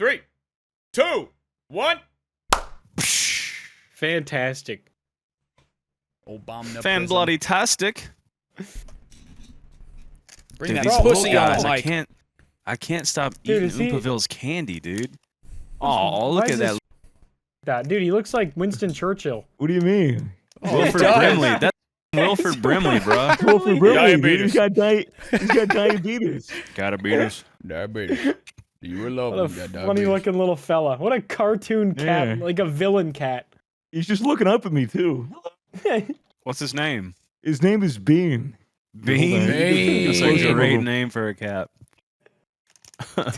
3, 2, 1. Fantastic. Obama. Fan bloody tastic. Bring Dude, that these pussy little on, guys, Mike. I can't stop Dude, eating is he- Oompa candy, dude. Oh, look Why at is that. That dude, he looks like Winston Churchill. What do you mean? Wilford does. Brimley. That's Wilford Brimley, bro. Wilford Brimley, dude. Diabetes. He's got diabetes. Gotta beat us. Diabetes. You will love What a funny looking little fella. What a cartoon cat, Yeah. like a villain cat. He's just looking up at me too. What's his name? His name is Bean. Bean. Bean. That's a Dude. great name for a cat.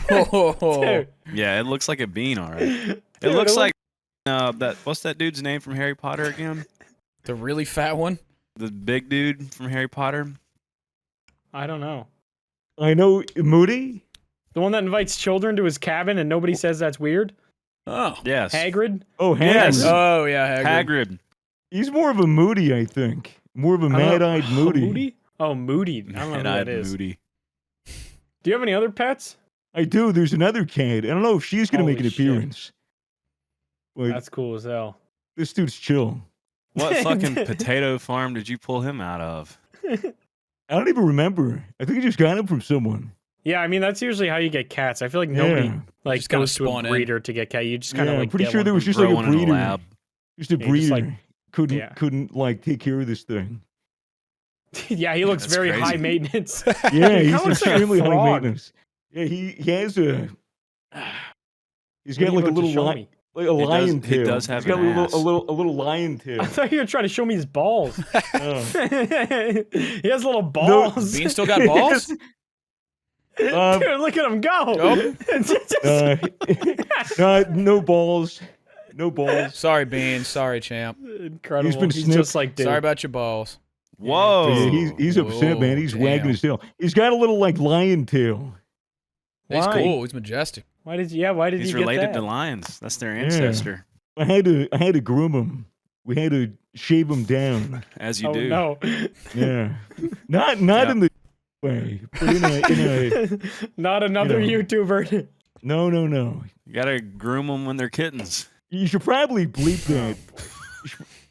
Dude, Yeah, it looks like a bean, all right. It Dude, looks it like that. What's that dude's name from Harry Potter again? The really fat one? The big dude from Harry Potter. I don't know. I know Moody. The one that invites children to his cabin and nobody says that's weird? Oh. Yes. Hagrid? Oh, Hagrid. Yes. Oh, yeah, Hagrid. Hagrid. He's more of a Moody, I think. More of a I don't know. mad-eyed Moody. Moody? Oh, Moody. I don't know who that Mad-eyed is. Moody. Do you have any other pets? I do. There's another cat. I don't know if she's gonna Holy make an shit. appearance. But That's cool as hell. this dude's chill. What fucking potato farm did you pull him out of? I don't even remember. I think I just got him from someone. Yeah, I mean, that's usually how you get cats. I feel like nobody Yeah. like Just gotta goes to a spawn in. breeder to get cat. You just kind of Yeah, like I'm pretty get sure one there was from- just like a Growing in a breeder. lab. Just a Yeah, just breeder. like- couldn't yeah. couldn't like take care of this thing. Yeah, he looks That's very crazy. high maintenance. Yeah, He he's kinda looks like a extremely high frog. maintenance. Yeah, he has a. He's What got are you like a about to little show like me? a lion he tail. does have He's got an a ass. little lion tail. I thought you were trying to show me his balls. Oh. He has little balls. Bean still got balls? Dude, look at him go. No balls. No balls. Sorry, Bean. Sorry, champ. Incredible. He's been He's snipped. just like dude. Sorry about your balls. Whoa. Yeah, he's upset, man. He's wagging damn. his tail. He's got a little like lion tail. He's Why? cool. He's majestic. Why did you? Yeah, why did He's you get related that? to lions. That's their Yeah. ancestor. I had to groom him. We had to shave him down. As you Oh do. no! Yeah, not Yeah. in the way, but in a Not another You know. YouTuber. no. You gotta groom them when they're kittens. You should probably bleep that.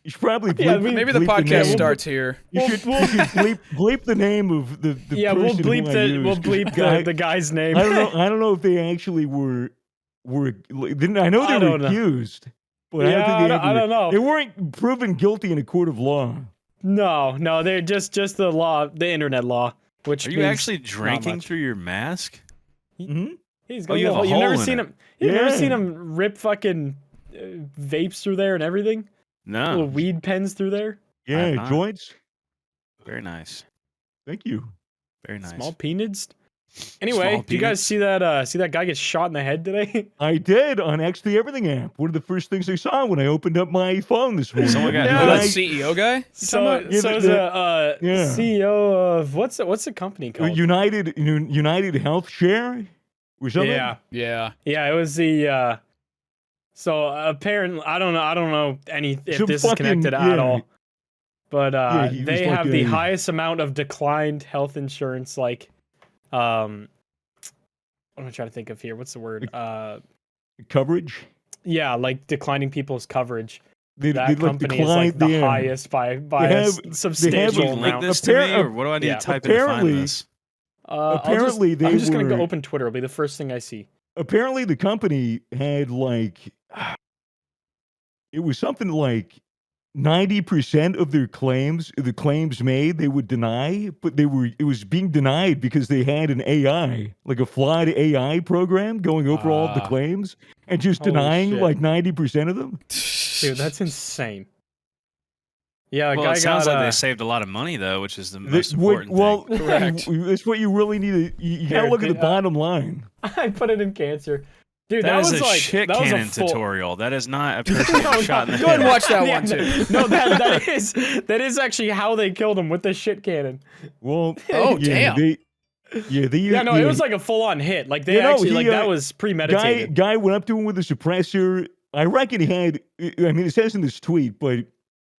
You should probably bleep. Yeah, Maybe the bleep podcast name. starts here. You should bleep the name of the Yeah, we'll person bleep who I the we'll used, 'cause bleep guy- the guy's name. I don't know if they actually were didn't I know I they were don't know. accused, but Yeah, I don't think they I don't know. They weren't proven guilty in a court of law. No, they're just the law, the internet law. Which Are you means actually drinking much. through your mask? Mm-hmm. He's Oh, got you have a you've hole never in seen it. him. You've never Yeah. seen him rip fucking vapes through there and everything. Little No. weed pens through there. Yeah, not. joints. Very nice. Thank you. Very nice. Small penis. Anyway, Small do you guys penis. see that guy get shot in the head today? I did on Actually Everything app. One of the first things I saw when I opened up my phone this morning. Someone got Yeah, Oh, hit. that CEO guy? You So talking about? Yeah, so the- is a yeah. CEO of what's the company called? United Health Share or something. Yeah, Yeah. yeah, it was the. So apparently, I don't know if Some this is fucking- connected at yeah. all, but Yeah, he was they like have the a- highest amount of declined health insurance. Like, I'm gonna try to think of here. What's the word? Coverage. Yeah, like declining people's coverage. They That like company is like the declined their- highest by They a have- Can substantial you link amount. this to me, Appar- or what do I need yeah, to type in to find apparently- this? apparently they I'm just gonna go were- open Twitter. It'll be the first thing I see. Apparently, the company had like it was something like 90% of their claims, the claims made, they would deny, but it was being denied because they had an AI, like a flawed AI program going over all of the Ah. claims and just Holy denying shit. like 90% of them. Dude, that's insane. Yeah, the Well, guy it sounds got, like they saved a lot of money though, which is the most That- what- important well, thing. Correct. that's what you really need to. You gotta Here, look at the did- bottom line. I put it in cancer. Dude, That that is was a like shit that was cannon a full... tutorial. That is not a person No, getting shot in the Go ahead and head. watch that Yeah, one, too. No, that is actually how they killed him with the shit cannon. Well, Oh, yeah, damn. Yeah, no, it was like a full on hit. Like they actually like that was premeditated. Guy went up to him with a suppressor. I reckon he had. I mean, it says in this tweet, but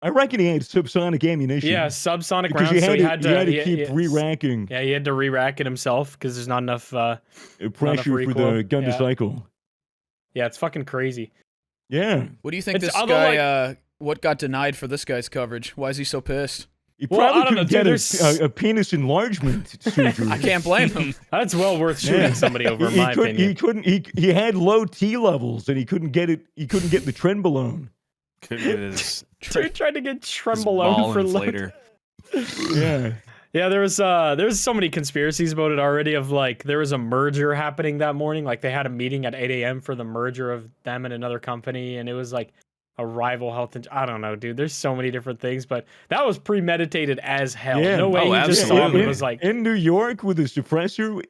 I reckon he had subsonic ammunition. Yeah, subsonic because rounds. So he had he had to to keep re-racking Yeah, he had to re-rack it himself because there's not enough. pressure for recoil. the gun to Yeah. cycle. Yeah, it's fucking crazy. Yeah. What do you think It's this although, guy? What got denied for this guy's coverage? Why is he so pissed? He Well, I probably don't know, couldn't dude, get a penis enlargement surgery. I can't blame him. That's well worth shooting somebody over, in my opinion. He couldn't. He had low T levels, and he couldn't get it. He couldn't get the trenbolone. Couldn't get his, Dude tried to get his Trembolone ball for inflator. Yeah. Yeah, there's so many conspiracies about it already. Of like, there was a merger happening that morning. Like, they had a meeting at 8 a.m. for the merger of them and another company, and it was like a rival health. I don't know, dude. There's so many different things, but that was premeditated as hell. Yeah. No way Oh, he just saw him absolutely. and was like, In New York with a suppressor.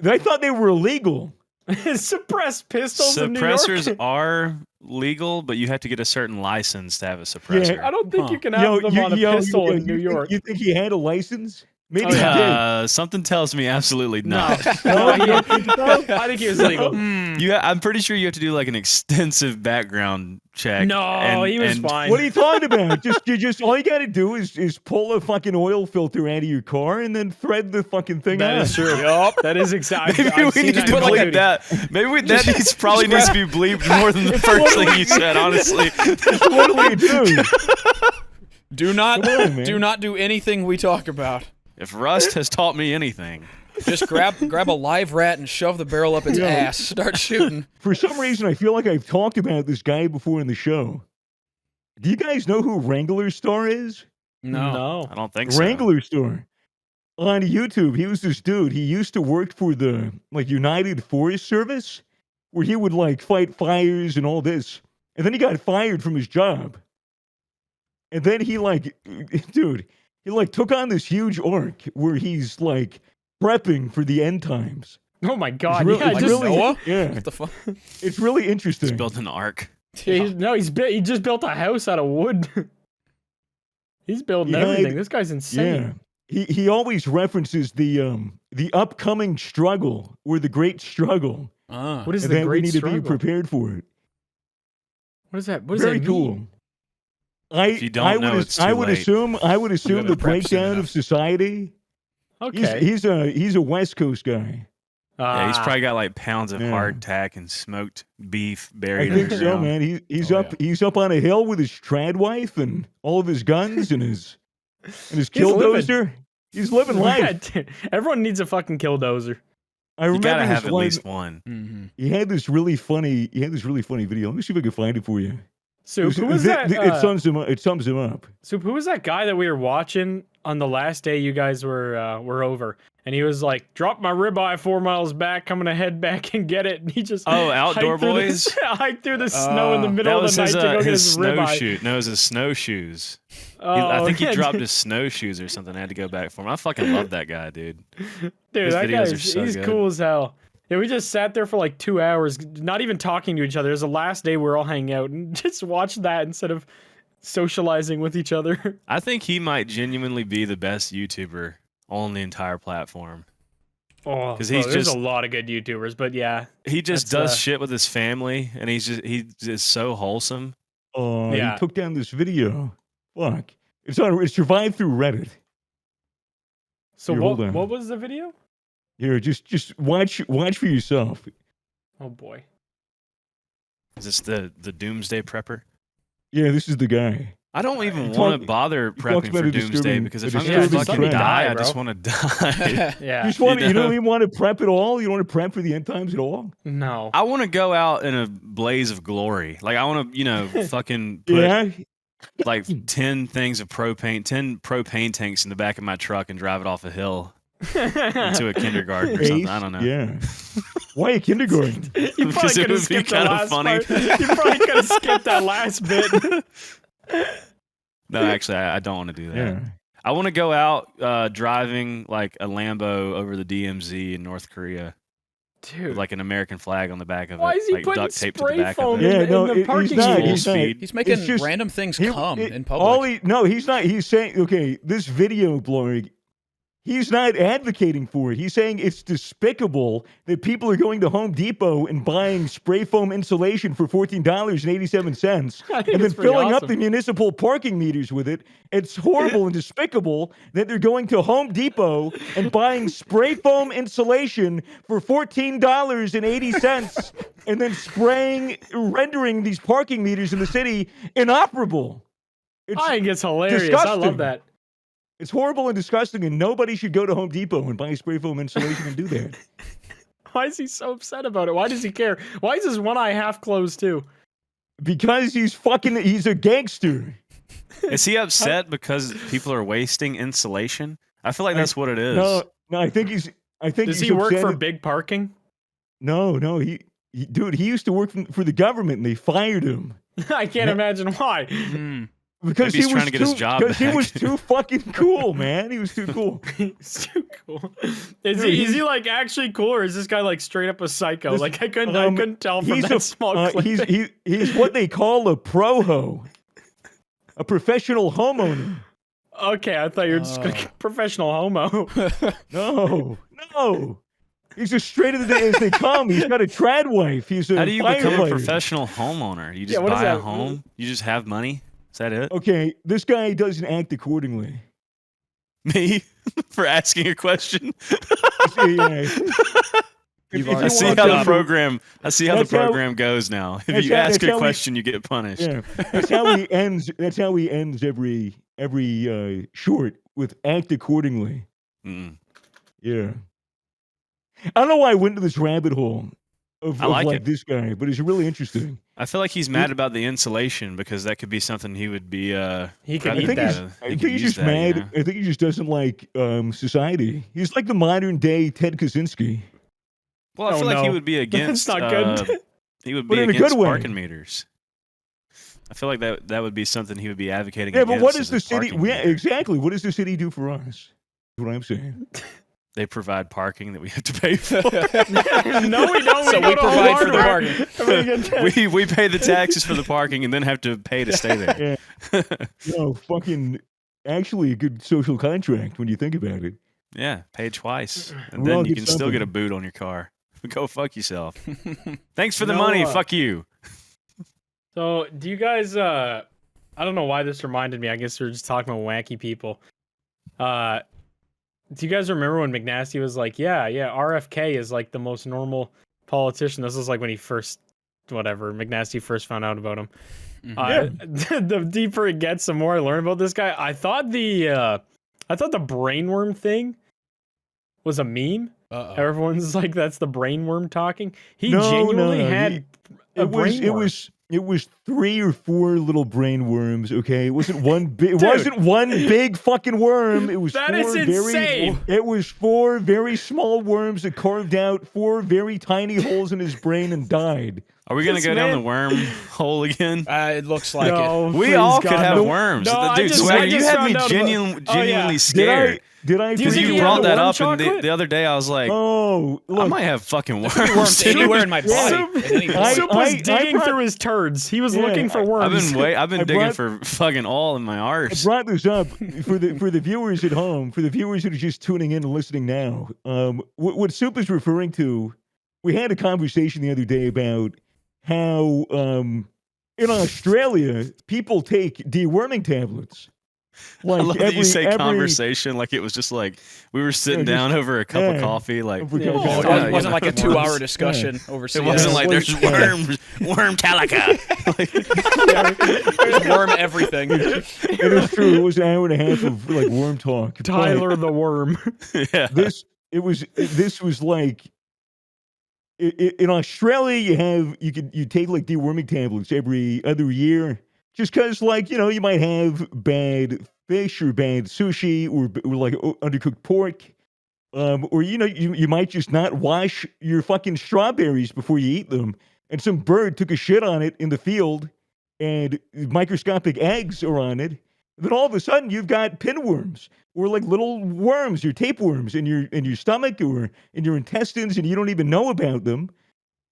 I thought they were illegal. suppressed pistols in New York. Suppressors are legal, but you have to get a certain license to have a suppressor. I don't think Huh. you can have them on a pistol in New York. You think he had a license? Maybe Oh, yeah. he did. Something tells me absolutely No, not. I think he was legal. I'm pretty sure you have to do like an extensive background check. No, he was fine. What are you talking about? Just all you got to do is pull a fucking oil filter out of your car and then thread the fucking thing That out. is true. Yup, that is exactly. Maybe we need to bleep that. Maybe that needs probably needs to be bleeped more than the first thing you said. Honestly, What do we do? Do not, Come on, man. do not do anything we talk about. if Rust has taught me anything, Just grab a live rat and shove the barrel up its Yeah. ass. Start shooting. For some reason, I feel like I've talked about this guy before in the show. Do you guys know who Wranglerstar is? No. I don't think so. Wranglerstar. On YouTube, he was this dude. He used to work for the United Forest Service, where he would fight fires and all this. And then he got fired from his job. And then he took on this huge arc where he's prepping for the end times. Oh my god! It's Yeah, it's just, Noah? Yeah, What the fuck? it's really interesting. He's built an arc. he just built a house out of wood. He's building Yeah, everything. This guy's insane. Yeah, he always references the upcoming struggle or the great struggle, Ah. What is and the then we great need struggle? to be prepared for it. What is that? What does Very that cool. mean? If you don't know, it's too I would late. assume gotta the prep soon breakdown enough. of society. Okay. He's a West Coast guy. Yeah, he's probably got pounds of Yeah. hardtack and smoked beef I buried think so, underground. man. He's Oh, up he's up on a hill with his trad wife and all of his guns and his living. killdozer. He's living Yeah, life. dude. Everyone needs a fucking killdozer. I You remember gotta this have at one- least one. Mm-hmm. He had this really funny video. Let me see if I can find it for you. Soup, who was that? It sums him up. It sums him up. Soup, who was that guy that we were watching on the last day you guys were over? And he was like, "Drop my ribeye 4 miles back. I'm gonna head back and get it." And he just Outdoor hiked through the- boys? hiked through the snow in the That middle That of was the night his, to go get his his ribeye. snowshoe. No, it was his snowshoes. Oh, I think he yeah, dropped dude. his snowshoes or something. I had to go back for him. I fucking love that guy, dude. Dude, His that videos guy are so he's good. cool as hell. Yeah, we just sat there for 2 hours, not even talking to each other. It was the last day we were all hanging out and just watched that instead of socializing with each other. I think he might genuinely be the best YouTuber on the entire platform. Oh, 'Cause bro, he's there's just- a lot of good YouTubers, but yeah. He just That's, does shit with his family, and he's just so wholesome. Yeah. He took down this video. Fuck. It survived through Reddit. So Here, hold on. what was the video? Here, just watch for yourself. Oh boy. Is this the Doomsday Prepper? Yeah, this is the guy. I don't even He want to talk- bother he talks prepping about for a Doomsday disturbing- because a if I'm disturbing gonna fucking trend. die, I bro. just want to die. Yeah. You just want You you know? don't even want to prep at all. You don't want to prep for the end times at all. No. I want to go out in a blaze of glory. I want to, fucking put Yeah, 10 things of propane, 10 propane tanks in the back of my truck and drive it off a hill into a kindergarten or something. I don't know. Yeah. Why a kindergarten? You Because probably it could have would be skipped the kinda last funny. part. You probably could have skipped that last bit. No, actually, I don't want to do that. Yeah. I want to go out driving a Lambo over the DMZ in North Korea Dude. with an American flag on the back of Why it, is he putting duct taped to the spray back foam of it. Yeah, in no, the he's parking not. lot? He's not. Speed. He's making It's just- random things He- come it- in public. No, he's not. He's saying, okay, this video blog, He's not advocating for it. He's saying it's despicable that people are going to Home Depot and buying spray foam insulation for $14.87 I think and then it's pretty filling up awesome. the municipal parking meters with it. It's horrible and despicable that they're going to Home Depot and buying spray foam insulation for $14.80 and then rendering these parking meters in the city inoperable. It's I think it's hilarious. I disgusting. love that. It's horrible and disgusting, and nobody should go to Home Depot and buy spray foam insulation and do that. Why is he so upset about it? Why does he care? Why is his one eye half closed too? Because he's a gangster. Is he upset because people are wasting insulation? I feel like that's what it is. No, I think Does he's he work upset for at- big parking? No, dude, he used to work for the government, and they fired him I can't imagine why. because Maybe he's he trying was to get his too, job because he back. was too fucking cool, man. He was too cool. It's too cool. Is he like actually cool, or is this guy like straight up a psycho? This- Like I couldn't tell from He's that small clip. he's what they call a pro-ho, a professional homeowner. Okay, I thought you were just like professional homo. No. He's as straight as they come. He's got a trad wife. He's a How do you become a firefighter. professional homeowner? You just what is buy a that? home? You just have money? Is that it? Okay, this guy doesn't act accordingly. Me? For asking a question? Yeah. You've I already see fucked how the up. program That's how- program goes now. If that's you how- ask that's a how we- question, you get punished. Yeah, that's how he ends. That's how he ends every short with act accordingly. Mm. Yeah, I don't know why I went into this rabbit hole of I like like it. this guy, but it's really interesting. I feel like he's mad about the insulation because that could be something he would be. He can rather eat than, that. I he think could he's use just that, mad. you know? I think he just doesn't like society. He's like the modern day Ted Kaczynski. Well, I Oh, feel like he no. would be against. not good. He would But be in a good against way. parking meters. I feel like that would be something he would be advocating Yeah, against. but what does is a the city? parking meter. Exactly. What does the city do for us? Is what I'm saying. They provide parking that we have to pay for. No, we don't. So go we to provide for the Walmart. bargain. we pay the taxes for the parking and then have to pay to stay there. No, fucking. Actually, a good social contract when you think about it. Yeah, pay twice, and We all then you get can still get a something. boot on your car. Go fuck yourself. Thanks for the money. Fuck you. So, do you guys? I don't know why this reminded me. I guess we were just talking about wacky people. Do you guys remember when McNasty was like, "Yeah, RFK is like the most normal politician." This was like when he first, McNasty first found out about him. The deeper it gets, the more I learn about this guy. I thought the brainworm thing was a meme. Uh-oh. Everyone's like, "That's the brainworm talking." He No, genuinely no, had a brainworm. It was 3 or 4 little brain worms. Okay, it wasn't one big. It wasn't one big fucking worm. It was That 4 is insane. It was 4 very small worms that carved out 4 very tiny holes in his brain and died. Are we gonna This go down man- the worm hole again? It looks like it. No, We please, all God, could have no. worms. No, I Dude, just- Swagger, I you just had found me out about- genuinely Oh, yeah. scared. Did I? Do you Because think you he had brought the that worm up, and chocolate? the other day I was like, Oh, I look. might have fucking Worms worms. anywhere in my body. Soup- at any point. Soup was I digging brought- through his turds. He was Yeah, looking for worms. I've been digging brought- for fucking all in my I arse. brought this up for the viewers at home, for the viewers that are just tuning in and listening now. What Soup is referring to, we had a conversation the other day about how in Australia people take deworming tablets. I love that you say conversation like it was just like we were sitting Yeah, down over a cup of yeah. coffee. Like Over a Yeah. cup of Oh, coffee. it wasn't like a worms. 2-hour discussion over It wasn't like there's worms, worm calica. There's worm everything. It is true. It was an hour and a half of like worm talk. But Tyler the worm. Yeah. this was like in Australia you take like deworming tablets every other year just because like you might have bad fish or bad sushi or like undercooked pork or you might just not wash your fucking strawberries before you eat them and some bird took a shit on it in the field and microscopic eggs are on it. Then all of a sudden you've got pinworms or like little worms or tapeworms in your stomach or in your intestines and you don't even know about them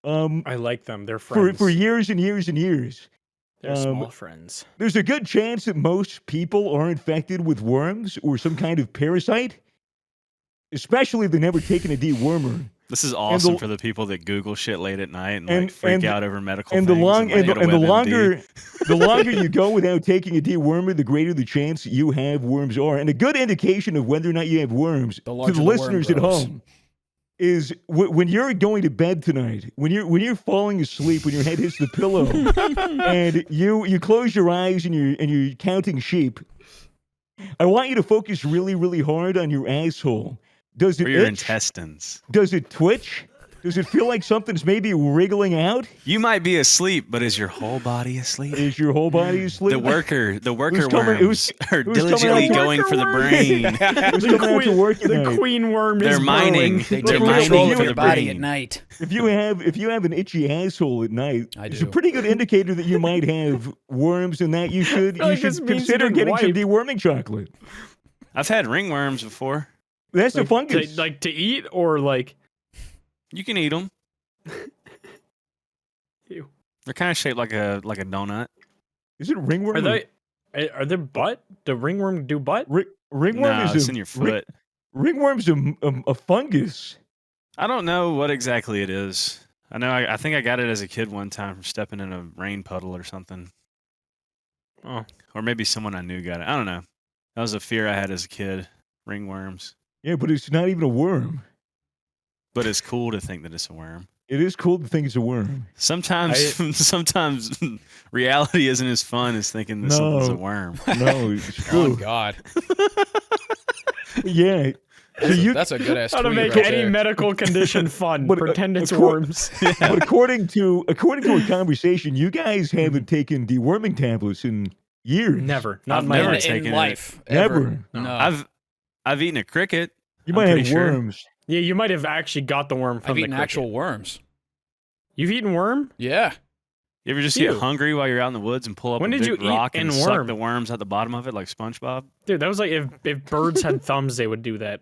I like them. They're friends. for years and years and years. They're small friends. There's a good chance that most people are infected with worms or some kind of parasite. especially if they've never taken a dewormer. This is awesome for the people that Google shit late at night and like freak and- out over medical And things. the long like, and, go the, to and the WebMD. longer you go without taking a dewormer, the greater the chance you have worms are. And a good indication of whether or not you have worms The to larger the the worm listeners at grows. home is when you're going to bed tonight, when you're falling asleep, when your head hits the pillow, and you close your eyes and you're counting sheep. I want you to focus really, really hard on your asshole. Does it Or your itch? intestines. Does it twitch? Does it feel like something's maybe wriggling out? You might be asleep, but is your whole body asleep? Is your whole body asleep? The worker coming- worms are who's coming diligently out? going for the brain. Who's coming out to work at the night? queen worm They're is mining. brewing. They They're take mining control for of the your body brain. at night. If you have an itchy asshole at night, I it's a do. pretty good indicator that you might have worms, and that you should feel like this means you consider can getting some wipe. deworming chocolate. I've had ringworms before. That's a Like, fungus. to eat or like. You can eat them. Ew. They're kind of shaped like a donut. Is it ringworm? Are they? Are they butt? Do ringworm do butt? Ringworm No, is it's a, in your foot. Ringworm's a fungus. I don't know what exactly it is. I know. I think I got it as a kid one time from stepping in a rain puddle or something. Oh. Or maybe someone I knew got it. I don't know. That was a fear I had as a kid. Ringworms. Yeah, but it's not even a worm. But it's cool to think that it's a worm. It is cool to think it's a worm. Sometimes, sometimes reality isn't as fun as thinking that something's a No. worm. No, it's Oh true. God, Yeah. So you, that's a good ass. How to tweet make right any there. medical condition fun? But, Pretend it's acco- worms. but according to a conversation, you guys haven't taken deworming tablets in years. Never. Not I've in my never life. taken in it. life. Never. Ever. No. I've eaten a cricket. You I'm might have pretty sure. worms. Yeah, you might have actually got the worm from I've the eaten cricket. actual worms. You've eaten worm? Yeah. You ever just Ew. get hungry while you're out in the woods and pull up When a did big you eat rock an and suck worm? the worms at the bottom of it like SpongeBob? Dude, that was like if birds had thumbs, they would do that.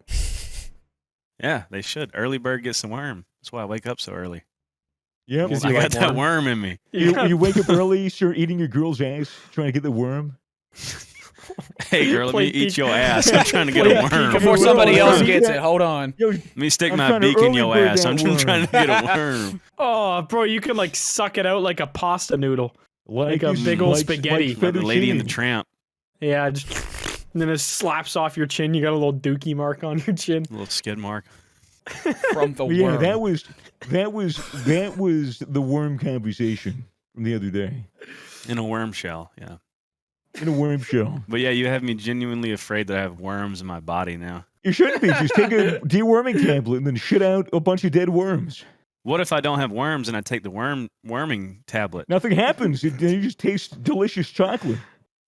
Yeah, they should. Early bird gets the worm. That's why I wake up so early. Yep. Because I you got like that worm? worm in me. You wake up early, start eating your girl's ass, trying to get the worm. Hey girl, let Play me eat peek- your ass. I'm trying to get Play a worm. peekaboo. Before somebody Whoa, else whoa, gets whoa. it, hold on. Yo, Let me stick I'm my trying to beak in early your bird ass. that I'm just trying to get a worm. worm. Oh, bro, you can like suck it out like a pasta noodle. like a you- big old like- spaghetti. like Like the Lady and the fettuccine. Tramp. Yeah, just and then it slaps off your chin. You got a little dookie mark on your chin. A little skid mark. From the But yeah, worm. that was the worm conversation from the other day In a worm shell, yeah. in a worm show. But yeah, you have me genuinely afraid that I have worms in my body now. You shouldn't be. Just take a deworming tablet and then shit out a bunch of dead worms. What if I don't have worms and I take the worming tablet? Nothing happens. You just taste delicious chocolate.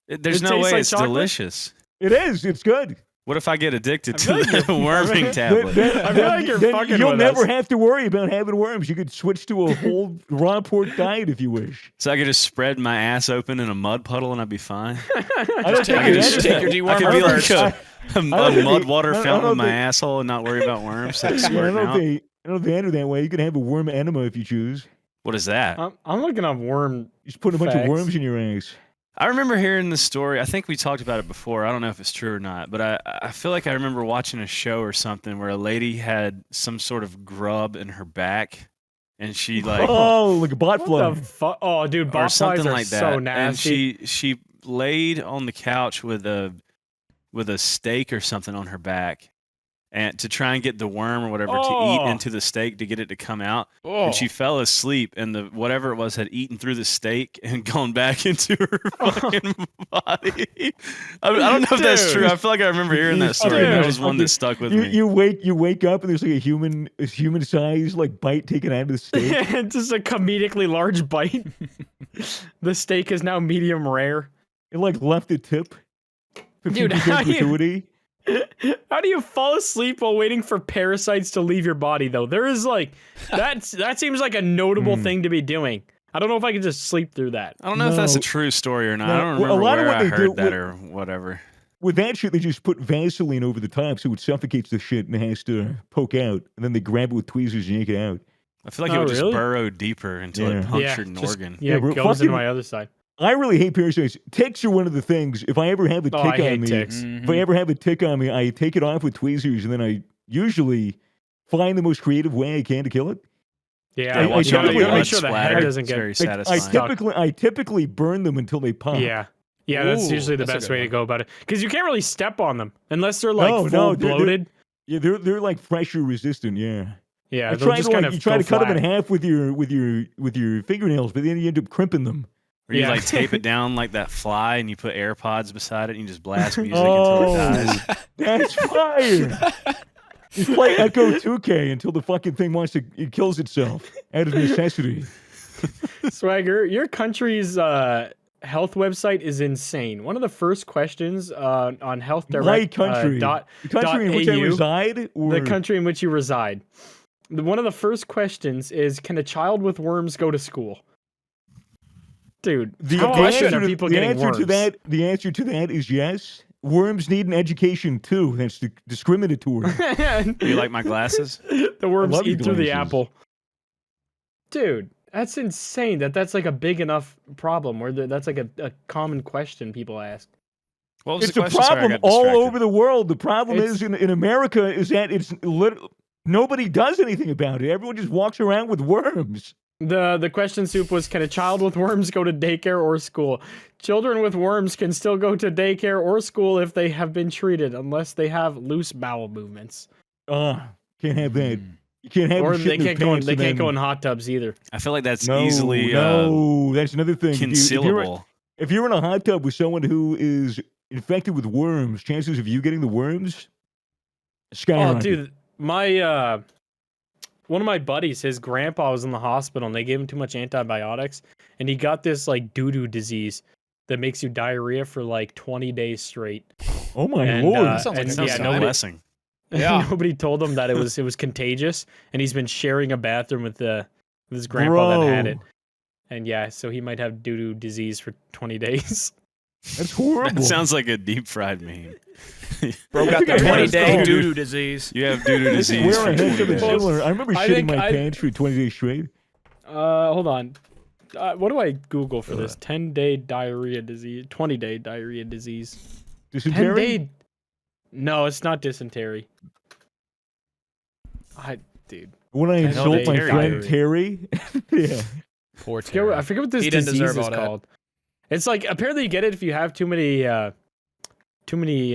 There's It no tastes way like it's chocolate? delicious. It is. It's good. What if I get addicted I to feel like the you're- worming tablet? I feel like you're fucking you'll with never us. have to worry about having worms. You could switch to a whole raw pork diet if you wish. So I could just spread my ass open in a mud puddle and I'd be fine. I don't think I could you just have take your I could dewormer be like first. a don't mud think- water I don't fountain with my think- asshole and not worry about worms that I squirting don't out. think they enter that way. You can have a worm enema if you choose. What is that? I'm looking up worm. Just put a bunch of Facts. worms in your ass. I remember hearing this story. I think we talked about it before. I don't know if it's true or not, but I feel like I remember watching a show or something where a lady had some sort of grub in her back, and she like Oh, like a bot fly. What the fuck? Oh, dude, or bot something flies are like that. so And nasty. she laid on the couch with a steak or something on her back, and to try and get the worm or whatever to eat Oh. into the steak to get it to come out. Oh. And she fell asleep, and the whatever it was had eaten through the steak and gone back into her fucking body. I don't know if that's Dude. true. I feel like I remember hearing that story. Dude. That was one that stuck with me. You wake up and there's like a human size like bite taken out of the steak. It's just a comedically large bite. The steak is now medium rare. It like left a tip. Dude, 50% how do you- gratuity. How do you fall asleep while waiting for parasites to leave your body, though? There is like that seems like a notable thing to be doing. I don't know if I could just sleep through that. I don't know if that's a No. true story or not. No, I don't well, a remember lot of where what I they heard do- that what- or whatever. With that shit, they just put Vaseline over the top so it suffocates the shit and it has to poke out. And then they grab it with tweezers and yank it out. I feel like Oh, it would just really? burrow deeper until Yeah. it punctured an just- organ. Yeah, bro, it goes fucking- into my other side. I really hate parasites. Ticks are one of the things. If I ever have a tick Oh, I on hate me, ticks. if I ever have a tick on me, I take it off with tweezers and then I usually find the most creative way I can to kill it. Yeah, I you gotta typically- make sure the head splatter. doesn't It's get. very Like, satisfying. I typically burn them until they pop. Yeah, that's Ooh, usually the that's a best good way to one. go about it because you can't really step on them unless they're like No, full no, they're- bloated. Yeah, they're like pressure resistant. Yeah. Yeah, I they'll try just to kind like of you try go to cut them in flat. half with your fingernails, but then you end up crimping them. Or you Yeah. like tape it down like that fly, and you put AirPods beside it, and you just blast music until Oh, it dies. that's fire! You play Echo 2K until the fucking thing it kills itself out of necessity. Swagger, your country's health website is insane. One of the first questions on Health Direct, My country, dot, the country in which I .au, reside, or the country in which you reside. One of the first questions is, can a child with worms go to school? Dude, how often are people getting worms? The answer to that is yes. Worms need an education too. That's discriminatory. Do you like my glasses? The worms love eat through the glasses. apple. Dude, that's insane. That's like a big enough problem where that's like a common question people ask. What was It's the a question? Sorry, I problem got all distracted. over the world. The problem It's- is in America is that nobody does anything about it. Everyone just walks around with worms. The question soup was, can a child with worms go to daycare or school? Children with worms can still go to daycare or school if they have been treated, unless they have loose bowel movements. Can't have that. You can't have Or them shit they in their can't go in, pants they and can't go then- in hot tubs either. I feel like that's No, easily no, that's another thing. concealable. If you're in a hot tub with someone who is infected with worms, chances of you getting the worms skyrocket. Oh, dude, my one of my buddies, his grandpa was in the hospital and they gave him too much antibiotics, and he got this like doo-doo disease that makes you diarrhea for like 20 days straight. Oh my And, lord! That sounds like and a Sounds yeah, like a nobody, blessing. Yeah. nobody told him that it was contagious, and he's been sharing a bathroom with his grandpa that had it. And yeah, so he might have doo-doo disease for 20 days. That's horrible. That sounds like a deep fried meme. Bro I got think the I had 20-day this- doo-doo disease. You have doo-doo I disease swear for I had 20 something days. similar. I remember I shitting think my I- pants for 20 days straight. Hold on. What do I Google for this? 10-day diarrhea disease. 20-day diarrhea disease. Dysentery? 10-day. No, it's not dysentery. Dude. When I Hell, insult my Terry. friend Terry. Yeah. Poor I Terry. forget what this He didn't disease deserve is all that. called. It's like, apparently you get it if you have too many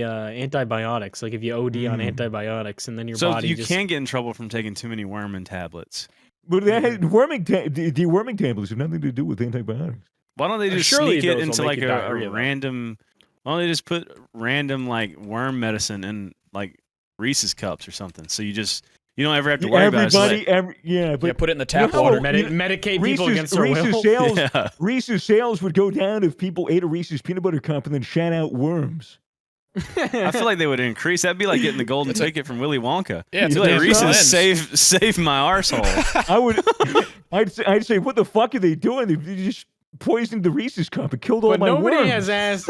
antibiotics. Like if you OD on antibiotics, and then your So body you just... can get in trouble from taking too many worming tablets. But that deworming tablets have nothing to do with antibiotics. Why don't they just Surely sneak it those will into make like you a diarrhea, though. random? Why don't they just put random like worm medicine in like Reese's cups or something? So you don't ever have to worry about it. Everybody, Yeah, but put it in the tap know water. what? medicate people against their Reese's will. sales, Yeah. Reese's sales would go down if people ate a Reese's peanut butter cup and then shat out worms. I feel like they would increase. That'd be like getting the golden ticket from Willy Wonka. Yeah, it's Be a like damn Reese's cleanse. save my arsehole. I would, I'd say, what the fuck are they doing? They just poisoned the Reese's cup and killed all But my nobody worms. has asked,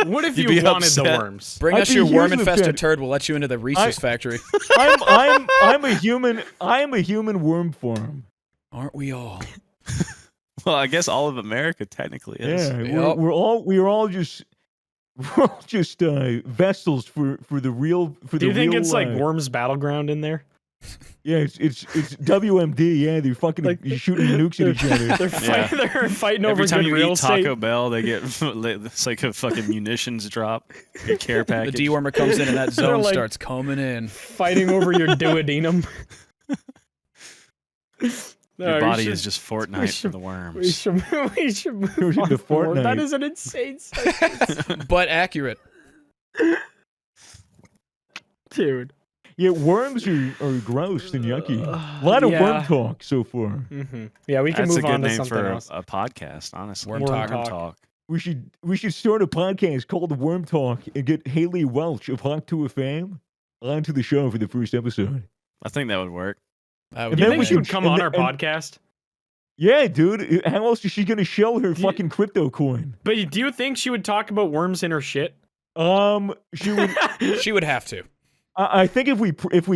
what if You'd you be wanted the upset. worms? Bring I us think your here's the worm-infested thing. turd. We'll let you into the Reese's factory. I'm a human worm farm. Aren't we all? Well, I guess all of America technically is. Yeah, Yep. we're all just vessels for the real Do you think real, it's like Worms Battleground in there? Yeah, it's WMD. Yeah, they're fucking Like- shooting nukes at each other. They're fighting over Every time good you real eat estate. Taco Bell, they get it's like a fucking munitions drop. Your care The package. dewormer comes in and that zone like- starts coming in. Fighting over your duodenum. Your body is just Fortnite for the We worms. should move Goes on into forward. That Fortnite. is an insane sentence, But accurate. dude. Yeah, worms are gross and yucky. A lot of Yeah. worm talk so far. Mm-hmm. Yeah, we can That's a move good on to name something for else. a podcast, honestly. Worm Talk. We should start a podcast called Worm Talk and get Haley Welch of Hawk to a Fam onto the show for the first episode. I think that would work. That And would Do you then be think we she nice. would come and on the- our and- podcast? Yeah, dude. How else is she gonna shell her Do you- fucking crypto coin? But do you think she would talk about worms in her shit? She would. She would have to. I think if we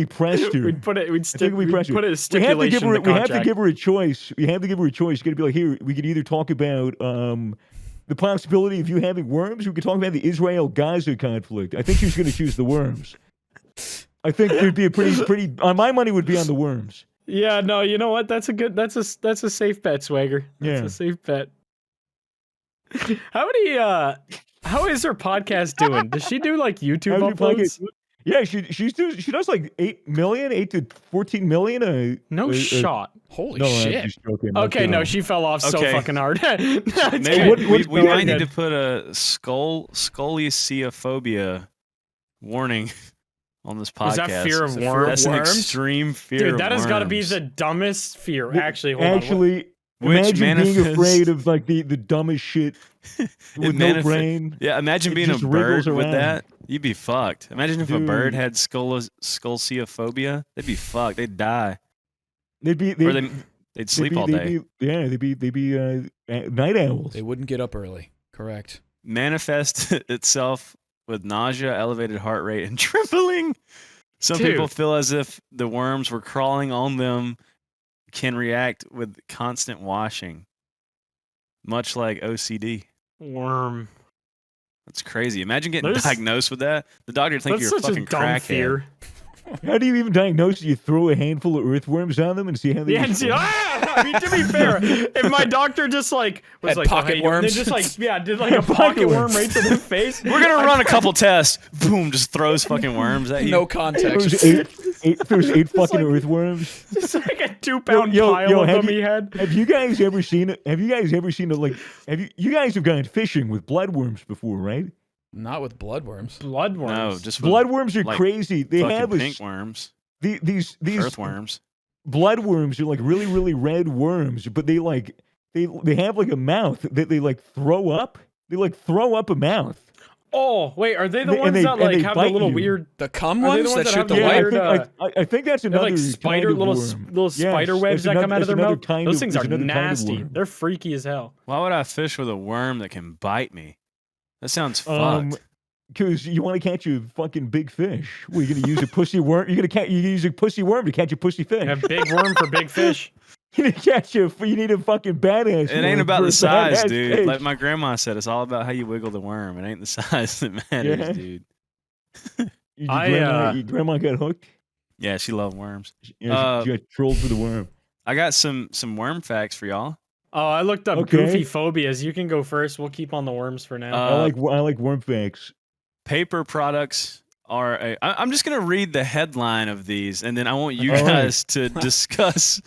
pressed her, We'd put it. We'd, I think we we'd pressed her. put a we have to stipulation give her. in the We have to contract. give her a choice. We have to give her a choice. Got to be like, here. We could either talk about the possibility of you having worms. Or we could talk about the Israel-Gaza conflict. I think she's going to choose the worms. I think there'd be a pretty. My money would be on the worms. Yeah, no, you know what? That's a safe bet, Swagger. That's Yeah. a safe bet. How is her podcast doing? Does she do like YouTube How's your uploads? podcast? Yeah, she does like 8 to 14 million. No shot. Holy No, I'm shit. just joking. Okay, no, she fell off so Okay. fucking hard. Maybe What's we going might on? need to put a scoliophobia warning on this podcast. Is that fear of Is it fear of worms? That's an worms? extreme fear. Dude, of that has got to be worms. the dumbest fear. Actually, hold on. Actually, Which imagine being manifests- afraid of like the dumbest shit with no brain. Yeah, imagine It being a just wriggles bird with around. that. You'd be fucked. Imagine if a bird Dude. had scoliophobia. They'd be fucked. They'd die. They'd Sleep all day. They'd be night owls. They wouldn't get up early. Correct. Manifest itself with nausea, elevated heart rate, and trembling. Some Dude. people feel as if the worms were crawling on them, can react with constant washing, much like OCD. Worm. That's crazy. Imagine getting There's- diagnosed with that. The doctor would think That's you're a such a fucking dumb crackhead. fear. How do you even diagnose it? You throw a handful of earthworms on them and see how they Yeah, and see, I mean, to be fair, if my doctor just like was Had like pocket "Oh, how you doing?" worms. They just like did like a pocket worm right to their face. We're gonna run a couple tests. Boom, just throws fucking worms at you. No context. There's eight fucking like- earthworms. Just like a 2-pound Yo, pile of have them you- he had. Have you guys ever seen it? Have you guys ever seen it? Like, you guys have gone fishing with bloodworms before, right? Not with bloodworms. Bloodworms. No, just with Bloodworms are like, crazy. They fucking have pink worms, these earthworms. bloodworms are like really red worms, but they have like a mouth that they like throw up. They like throw up a mouth. Oh wait, are they the And ones they- that and like they have the bite little you. weird? The cum Are they the ones ones that that shoot have the the light? weird, I think that's They have another like spider kind of little worm. little spider Yes, webs that's that come out of that's their another mouth. kind Those of- things that's are another kind of nasty. worm. They're freaky as hell. Why would I fish with a worm that can bite me? That sounds Um, fucked. Because you want to catch a fucking big fish. Well, you're gonna use a pussy worm. You use a pussy worm to catch a pussy fish. A big worm for big fish. You need to catch a. You need a fucking badass. It ain't worm about for the a size, badass dude. fish. Like my grandma said, it's all about how you wiggle the worm. It ain't the size that matters, Yeah. dude. Your grandma got hooked. Yeah, she loved worms. Yeah, she got trolled for the worm. I got some worm facts for y'all. Oh, I looked up Okay. goofy phobias. You can go first. We'll keep on the worms for now. Uh, I like worm facts. Paper products are I'm just gonna read the headline of these, and then I want you All right. guys to discuss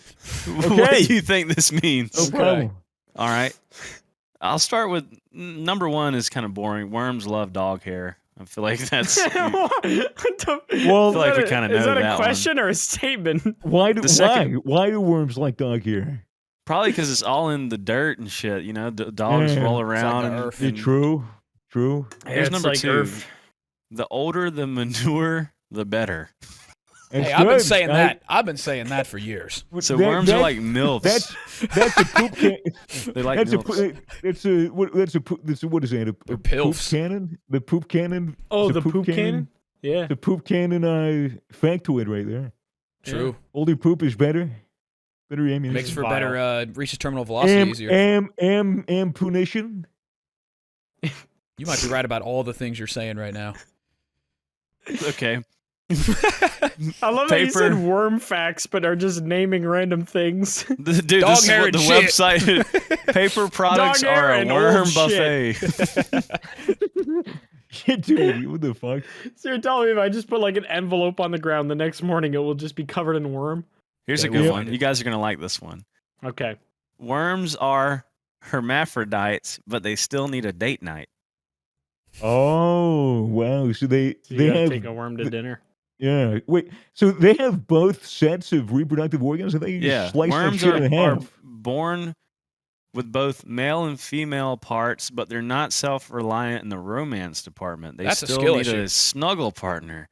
Okay. what you think this means. No problem. All right. I'll start with number one is kind of boring. Worms love dog hair. I feel like that's What the- Well, Is I feel like that we a- kinda Is know that a that one. question or a statement? Why The second- why do worms like dog hair? probably because it's all in the dirt and shit. You know, dogs Yeah. roll It's like around. the and, earth. Yeah, and true. Here's It's number like two. Earth. The older the manure, the better. That's Hey, I've been good. saying that. I've been saying that for years. So That- worms are that- like milfs. That's a poop can. They like That's milfs. that's a what that's a poop, that's a, what is that? A They're poop pilfs. cannon? The poop cannon? Oh, It's a the poop cannon? Yeah. The poop cannon factoid right there. True. Older poop is better. Better ammunition. Makes for Vile. better reaches terminal velocity easier. Punition. You might be right about all the things you're saying right now. Okay. I love that you said Paper. worm facts, but are just naming random things. Dude, Dog this is hair what the and shit. website. Paper products Dog hair are a and worm old buffet. Dude, what the fuck? So you're telling me if I just put like an envelope on the ground, the next morning it will just be covered in worm? Here's a Yeah, good we'll one. find it. You guys are gonna like this one. Okay. Worms are hermaphrodites, but they still need a date night. Oh wow! So they So you they gotta have take a worm to dinner. yeah. Wait, so they have both sets of reproductive organs? I think you just Yeah, slice that worms shit in are half. born with both male and female parts, but they're not self-reliant in the romance department. They That's a still skill need issue. a snuggle partner.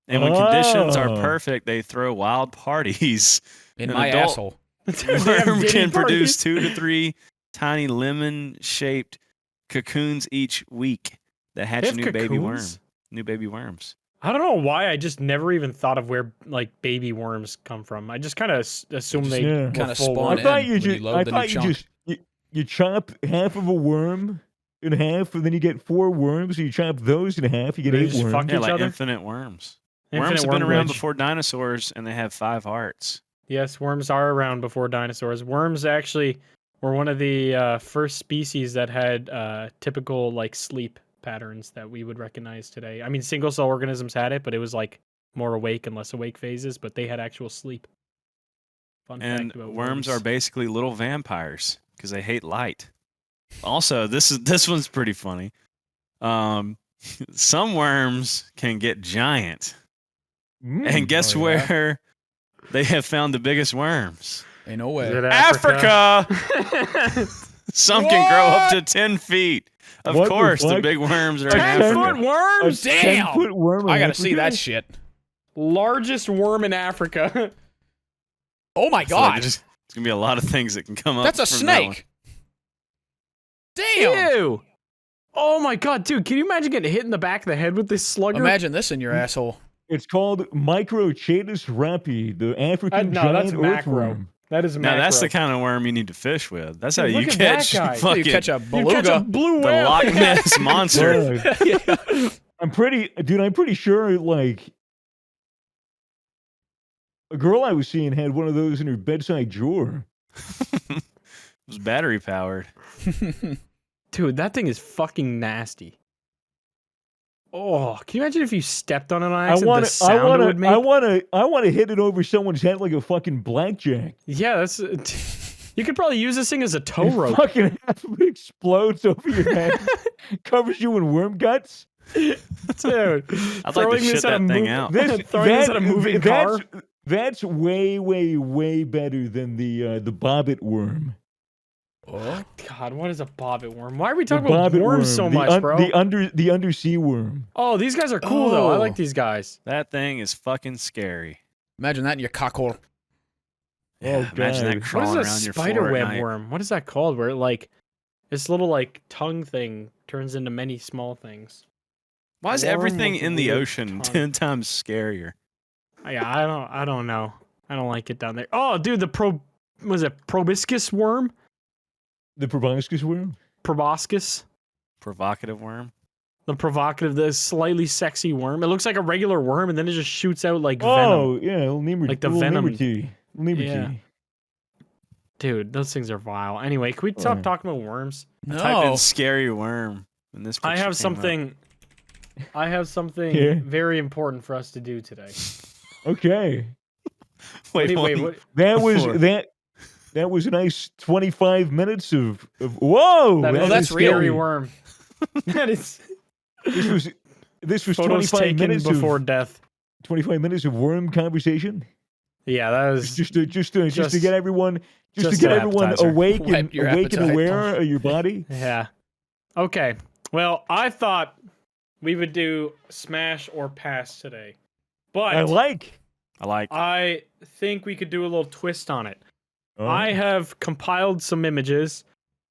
And when conditions are Oh. perfect, they throw wild parties. In An my adult- asshole. They have Worm ditty can produce parties. 2 to 3 tiny lemon-shaped cocoons each week that hatch have new baby worm. cocoons? New baby worms. I don't know why. I just never even thought of where like baby worms come from. I just kind of assumed just they yeah. were Kinda full spawn worms. I thought in you when just you load I the new thought you chunk. just you chop half of a worm in half, and then you get 4 worms, and you chop those in half, you get They 8 just worms. fuck Yeah, each like other? infinite worms. Worms have worm been around glitch. before dinosaurs, and they have 5 hearts. Yes, worms are around before dinosaurs. Worms actually were one of the first species that had typical like sleep patterns that we would recognize today. I mean, single cell organisms had it, but it was like more awake and less awake phases. But they had actual sleep. Fun And fact about worms are basically little vampires because they hate light. Also, this one's pretty funny. Some worms can get giant, and guess where they have found the biggest worms? Ain't no way. Is it Africa. Some can grow up to 10 feet. Of What the course, the fuck? big worms are in 10-foot Africa. worms. Damn! 10-foot worm. in I gotta see Africa? that shit. Largest worm in Africa. Oh my I feel like god. there's gonna be a lot of things that can come up. That's a from that one. snake. Damn. Ew. Oh my god, dude! Can you imagine getting hit in the back of the head with this slugger? Imagine this in your asshole. It's called Microchaetus rapi, the African no, giant that's macro. earthworm. That is Now macro. that's the kind of worm you need to fish with. That's how Dude, you look at that catch guy. fucking You catch a You catch a beluga. blue the whale. Loch Ness monster. Yeah. I'm pretty sure like a girl I was seeing had one of those in her bedside drawer. It was battery powered. Dude, that thing is fucking nasty. Oh, can you imagine if you stepped on it on accident? The sound it would make. I want to hit it over someone's head like a fucking blackjack. Yeah, that's. You could probably use this thing as a tow It rope. fucking explodes over your head, covers you in worm guts. Dude, I'd like to shit that thing out. Throwing this at a moving car. That's way better than the bobbit worm. Oh. God, what is a bobbit worm? Why are we The talking about bobbit worms worm, so much, bro? The undersea worm. Oh, these guys are cool though. I Oh. like these guys. That thing is fucking scary. Imagine that in your cockhole. Oh, Imagine that God. What crawling is a around your spider floor at web night. worm? What is that called? Where it like this little like tongue thing turns into many small things. Why is Worm everything with in the weird ocean tongue. 10 times scarier? Yeah, I don't know. I don't like it down there. Oh, dude, was it proboscis worm? The proboscis worm. Proboscis? Provocative worm? The slightly sexy worm. It looks like a regular worm, and then it just shoots out like venom. Oh, yeah, little Like the little venom. Liberty. Liberty. Yeah. Dude, those things are vile. Anyway, can we stop Oh. talking about worms? Type in No. scary worm. And this I picture have came something. I have something Yeah. very important for us to do today. Okay. up. Wait, What? That was Before. that was a nice 25 minutes of whoa. That, Oh, is that's a real. scary worm. That is This was photos 25 taken minutes before of death. 25 minutes of worm conversation. Yeah, that was Just to get everyone just to get an everyone appetizer. awake Whet and your awake and appetite. aware of your body. yeah. Okay. Well, I thought we would do smash or pass today, but I like. I think we could do a little twist on it. Oh, I have compiled some images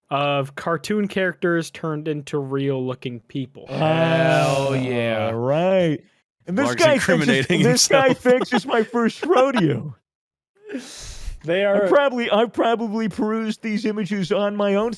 of cartoon characters turned into real-looking people. Hell yeah. All right. And this Mark's guy incriminating this guy himself. thinks it's my first rodeo. They are I probably perused these images on my own.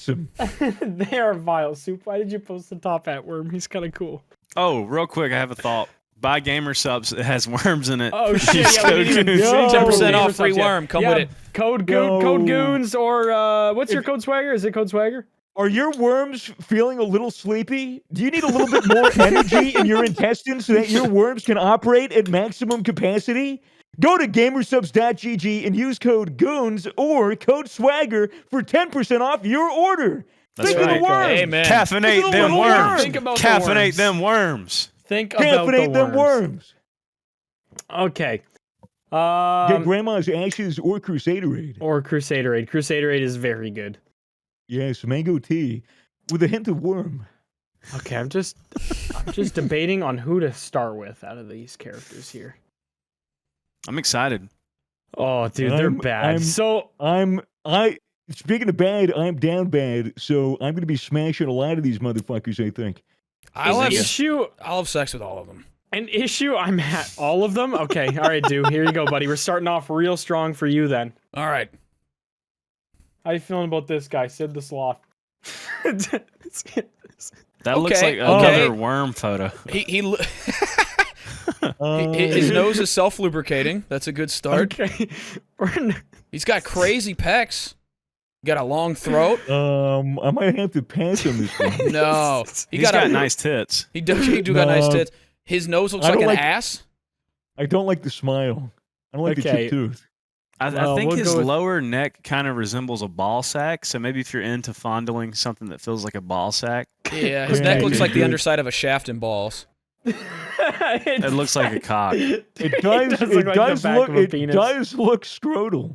they are vile. Soup. Why did you post the top hat worm? He's kind of cool. Oh, real quick, I have a thought. Buy Gamer Subs. It has worms in it. Oh shit! Use Yeah, we code didn't even Goons. Yo. 10% off free Yeah. worm. Come Yeah, with it. Code Yo. Goons or what's your code Swagger? Is it code Swagger? Are your worms feeling a little sleepy? Do you need a little bit more energy in your intestines so that your worms can operate at maximum capacity? Go to gamersubs.gg and use code GOONS or code SWAGGER for 10% off your order. That's Think of right. the worms. Amen. Caffeinate Look at the them little worms. worms. Think about the Caffeinate worms. them worms. Think about Caffeinate the them worms. Okay. Get grandma's ashes or Crusaderade. Or Crusaderade. Crusaderade is very good. Yes, mango tea with a hint of worm. Okay, I'm just debating on who to start with out of these characters here. I'm excited. Oh, dude, they're bad. Speaking of bad, I'm down bad, so I'm going to be smashing a lot of these motherfuckers, I think. I'll have, issue I'll have sex with all of them. an issue. I'm at all of them. Okay, all right, dude. Here you go, buddy. We're starting off real strong for you then. All right. How you feeling about this guy, Sid the Sloth? That looks Okay, like okay. another worm photo. He His nose is self-lubricating. That's a good start. Okay. He's got crazy pecs. Got a long throat. I might have to pass on this one. No, He's got nice tits. He do got nice No. tits. His nose looks I like don't an like- ass. I don't like the smile. I don't like the Okay. chipped tooth. I Well, think we'll his go with- lower neck kind of resembles a ball sack. So maybe if you're into fondling something that feels like a ball sack, Yeah, his Okay, neck looks like the good. underside of a shaft and balls. it looks like a cock. It does. does It look like the does back look. of a It penis. does look scrotal.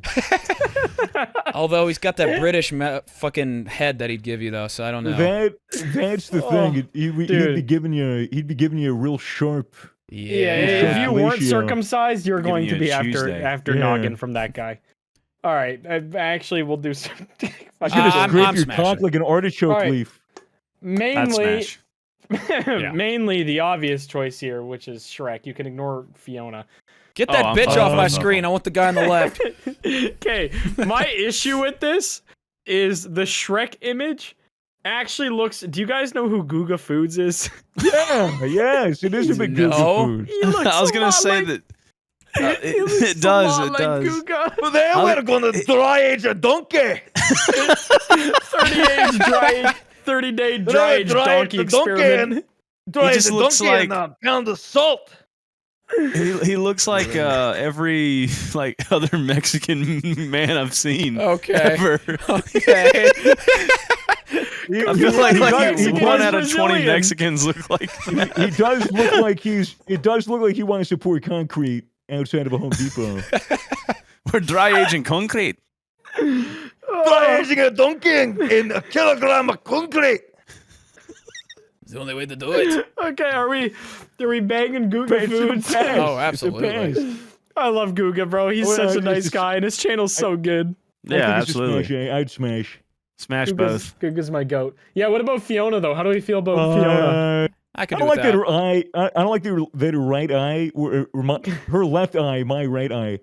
Although he's got that British fucking head that he'd give you though, so I don't know. That's the Oh, thing. He'd be dude. giving you. He'd be giving you a real sharp. Yeah, if Yeah. you weren't Fellatio. circumcised, you're Giving going you to a be Tuesday. after Yeah. noggin from that guy. All right, actually, we'll do some. He's gonna I'm scrape your smashing. cock like an artichoke All right. leaf. That's Mainly, smash. Yeah. mainly the obvious choice here, which is Shrek. You can ignore Fiona. Get that Oh, I'm bitch fine. off my I'm screen. I want the guy on the left. Okay, my issue with this is the Shrek image actually looks. Do you guys know who Guga Foods is? Yeah. Yes. It is a big good No. food. He looks I was a gonna lot say like, that. he looks It a does. lot It like does. Guga. Well, then How- we're gonna dry age a donkey. 30-day dry age donkey experiment. Dry He just looks like a pound of salt. he looks like every like other Mexican man I've seen Okay. ever. Okay. I feel like Mexican one is out of 20 Brazilian. Mexicans look like that. He does look like he's. It does look like he wants to pour concrete outside of a Home Depot. We're dry aging concrete. Dry aging a donkey in a kilogram of concrete. It's the only way to do it. Okay, are we banging Guga It's a Foods? pass. Oh, It's a absolutely. pass. I love Guga, bro. He's Well, such a it's nice just- guy, and his channel's so good. I Yeah, think it's a absolutely. smash, I'd smash. Smash both. Guga's my goat. Yeah, what about Fiona though? How do we feel about Fiona? I I could do don't with like that that. her eye. I don't like that her right eye, her left eye, my right eye,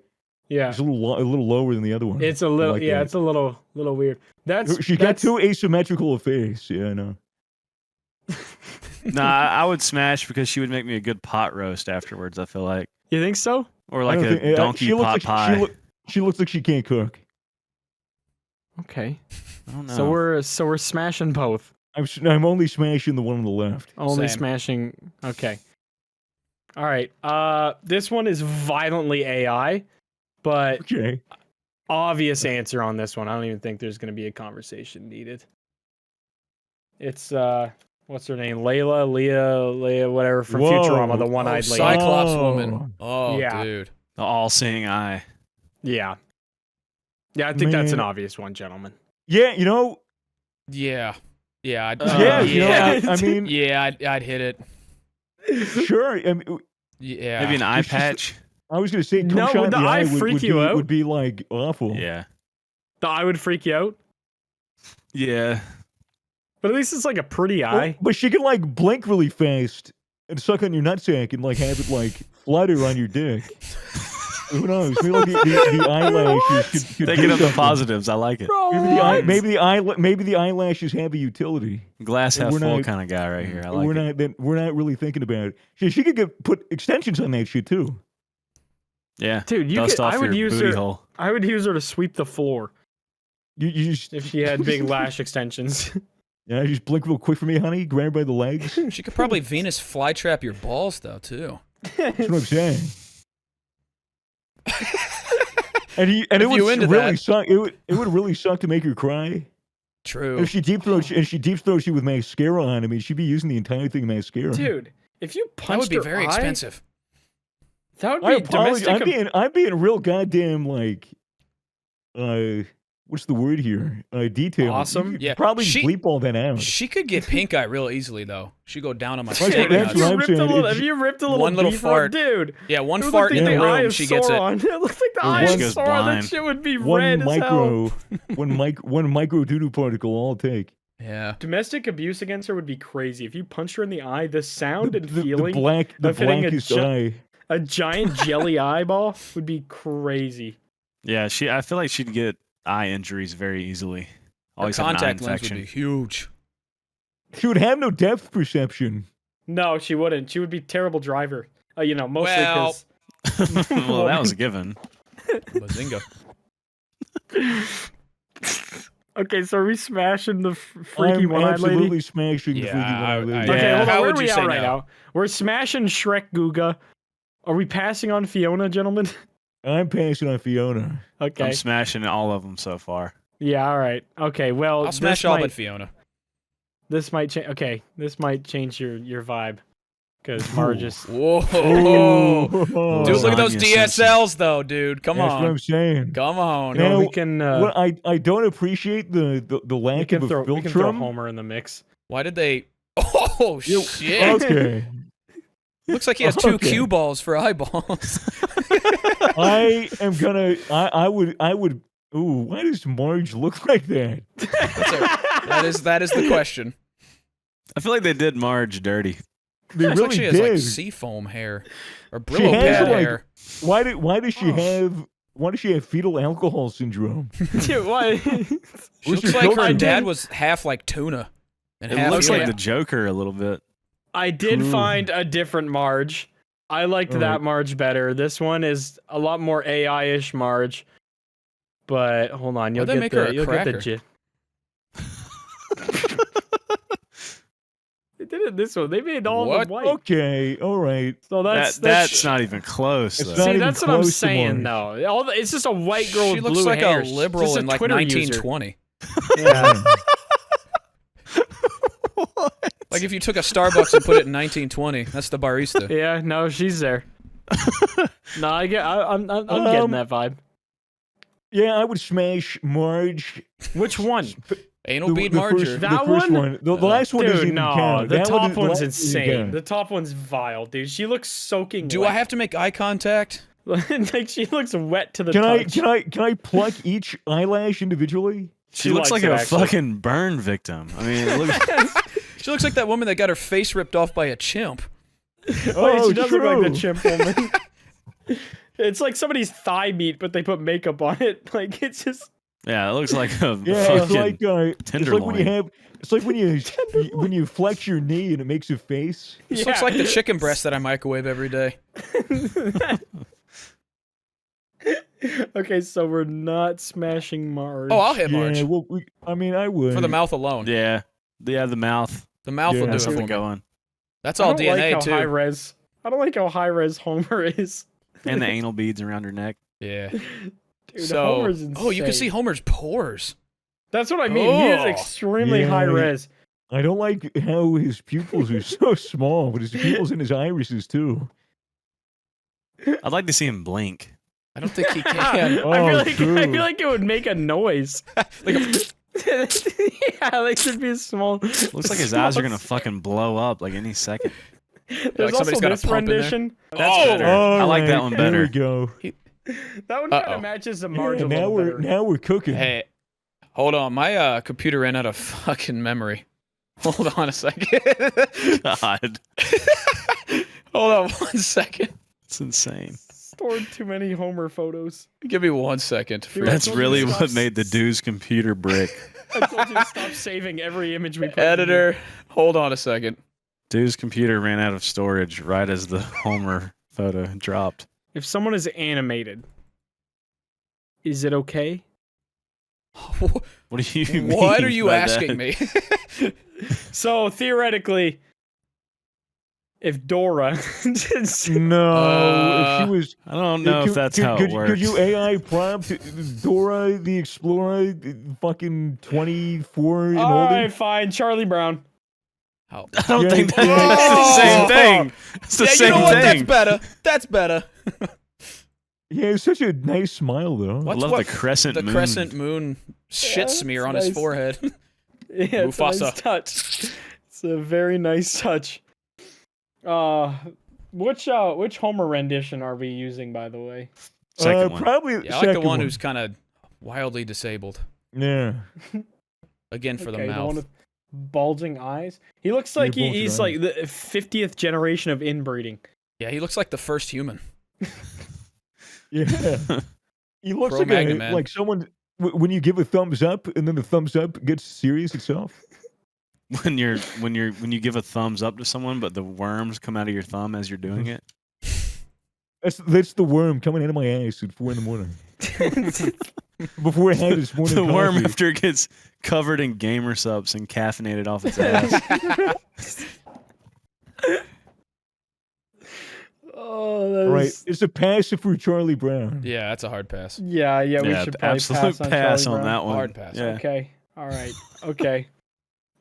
Yeah, is a little lower than the other one. it's a I little. like Yeah, that. it's a little weird. She got too asymmetrical a face. Yeah, I know. Nah, I would smash because she would make me a good pot roast afterwards. I feel like, You think so? or I like don't a think- donkey she looks pot like, pie. She looks like she can't cook. Okay. I don't know. So we're smashing both. I'm only smashing the one on the left. Only Same. smashing. Okay. All right. This one is violently AI, but Okay. obvious answer on this one. I don't even think there's going to be a conversation needed. It's what's her name? Leia, whatever from Whoa. Futurama, the Oh, one-eyed lady. Cyclops Oh. woman. Oh, Yeah. dude. The all-seeing eye. Yeah. Yeah, I think that's an Man. obvious one, gentlemen. Yeah, you know. Yeah. Yeah. I'd, Yeah, you know. yeah. I mean, Yeah, I'd hit it. sure. I mean, Yeah. Maybe an eye It's just- patch. I was gonna say, two No, shot would in the the eye eye freak you out? would be like awful. Yeah. The eye would freak you out, Yeah. but at least it's like a pretty Well, eye. but she can like blink really fast and suck on your nutsack and like have it like flutter on your dick. Who knows? Maybe like the eyelashes could Taking do up the something. positives. I like it. Bro, Maybe the eyelashes have a utility. Glass half We're full not- kind of guy right here. I like it. We're not really thinking about it. She could put extensions on that shit too. Yeah. Dude, Dust off I would your use booty her. hole. I would use her to sweep the floor You just if she had big lash extensions. yeah, you just blink real quick for me, honey. Grab her by the legs. She could probably Venus flytrap your balls though too. That's what I'm saying. And it If you would into really that. suck. It would really suck to make her cry. True. If she deep throats you with mascara on, I mean, she'd be using the entire thing mascara. Dude, if you That punched would be her very eye, expensive. that would I be apologize. domestic. I'm being real goddamn like, what's the word here? Detailed. Awesome? You could Yeah. probably She- bleep all that out. She could get pink eye real easily though. She go down on my That's steak what Have nuts. I'm you ripped a saying. little? It's- Have you ripped a little? One little beef from- fart. dude. Yeah, one It fart looked in like the the eye room, of she gets it. Sauron. It looked like the Or eye of one- She goes Sauron. blind. That shit would be one red as hell. one micro doo-doo particle all take. Yeah. Domestic abuse against her would be crazy. If you punched her in the eye, the sound and The feeling the of hitting a blackest ju- eye. a giant jelly eyeball would be crazy. Yeah, I feel like she'd get eye injuries very easily. Her Always have an eye contact lens would infection. be huge. She would have no depth perception. No, she wouldn't. She would be a terrible driver. You know, mostly Well. because. Well, that was a given. Bazinga. Okay, so are we smashing the freaky I'm one-eyed lady? absolutely smashing the Yeah, freaky one-eyed lady. Okay, Yeah. hold on. How Where would are we you at say right no? now? We're smashing Shrek Guga. Are we passing on Fiona, gentlemen? I'm passing on Fiona. Okay. I'm smashing all of them so far. Yeah. All right. Okay. Well, I'll smash this all might, but Fiona. This might change. Okay, this might change your vibe, because Marge is. Whoa. Oh, Dude, look at those Lasagna DSLs, though, dude. Come That's what I'm on. saying. Come on. No, Now, we can. What I don't appreciate the we lack can of a throw. We can throw filtrum. Homer in the mix. Why did they... Oh, You- shit. Okay. Looks like he has two Okay. cue balls for eyeballs. I am gonna. I would. Ooh, why does Marge look like that? That is the question. I feel like they did Marge dirty. They Looks really like she has did. like seafoam hair or She Brillo has, pad like- hair. Why does she Oh. have? Why does she have fetal alcohol syndrome? Dude, why? She Where's looks your like her filter? dad was half like tuna. And It half looks like human. the Joker a little bit. I did True. find a different Marge. I liked All that right. Marge better. This one is a lot more AI-ish Marge. But hold on, you'll Why'd they get make her the a you'll get the cracker? gist. They did it this one. They made all of What? them white. Okay, all right. So That's not even close. It's though. not See, even that's what I'm close to saying, Marge. though. It's just a white girl She with looks blue like hair. a She's liberal just a in like Twitter user. 1920. Yeah. Like if you took a Starbucks and put it in 1920, that's the barista. Yeah, no, she's there. No, I'm getting that vibe. Yeah, I would smash Marge. Which one? Anal bead the Marge. first, or- the That first one? The last one doesn't Dude, even no, count. the That one top is- one's the last doesn't insane. count. The top one's vile, dude. She looks soaking Do I wet. have to make eye contact? Like she looks wet to the Can touch. can I pluck each eyelash individually? She looks like likes a it, actually. fucking burn victim. I mean, it looks, She looks like that woman that got her face ripped off by a chimp. Wait, she does look like the true. chimp woman. It's like somebody's thigh meat, but they put makeup on it. Like it's just. yeah, it looks like a Yeah, fucking it's like when tenderloin. you have. It's like when you flex your knee and it makes a face. This looks like the chicken breast that I microwave every day. Okay, so we're not smashing Marge. Oh, I'll hit Marge. Yeah, well, I mean, I would. For the mouth alone. Yeah, the mouth. The mouth will Yeah. do it That's for something me. going. That's I all don't like DNA how too. high res. I don't like how high res Homer is. And the anal beads around her neck. Yeah. Dude, So, Homer's insane. oh, you can see Homer's pores. That's what I mean. He is Oh. extremely Yeah. high res. I don't like how his pupils are so small, but his pupils and his irises too. I'd like to see him blink. I don't think he can. I true. feel like it would make a noise. Like a- Yeah, like should be a small. Looks like his eyes are gonna fucking blow up like any second. There's like also somebody's got a this pump in there. rendition. That's better. I like that one There better. we go. That one kind Uh-oh. of matches the Marge Yeah, a little better. now we're cooking. Hey, hold on. My computer ran out of fucking memory. Hold on a second. God, Hold on 1 second. it's insane. Stored too many Homer photos. Give me 1 second. To Dude, figure- That's told you really to what stop made the dude's computer brick. I told you to stop saving every image we put. in here. Editor, hold on a second. Dude's computer ran out of storage right as the Homer photo dropped. If someone is animated, is it okay? What do you mean? What are you by asking that? me? So theoretically, if Dora, No, if she was. I don't know if that's how it works. Could you AI prompt Dora the Explorer, fucking 24 and all older? right, fine, Charlie Brown. How- I don't Yeah, think yeah. that's the same thing. It's the yeah, same you know what? That's thing. better. That's better. Yeah, it's such a nice smile though. I What's love what- the crescent The moon. crescent moon shit Yeah, smear it's on his nice. forehead. Yeah, it's a Mufasa. nice touch. It's a very nice touch. Which Homer rendition are we using, by the way? Second one. Probably Yeah, I like the second one who's kind of wildly disabled. Yeah. Again, for Okay, the one mouth. with bulging eyes. He looks like bulging he's eyes. like the 50th generation of inbreeding. Yeah, he looks like the first human. Yeah. He looks like Cro-Magnon, man. like someone when you give a thumbs up and then the thumbs up gets serious itself. When you give a thumbs up to someone, but the worms come out of your thumb as you're doing it. That's the worm coming into my ass at 4 a.m. Before I had this morning The worm coffee. after it gets covered in gamer subs and caffeinated off its ass. Oh, that Right, is- it's a pass for Charlie Brown. Yeah, that's a hard pass. Yeah, we should probably absolute pass on Charlie Brown. that one. Hard pass. Yeah. Okay. All right. Okay.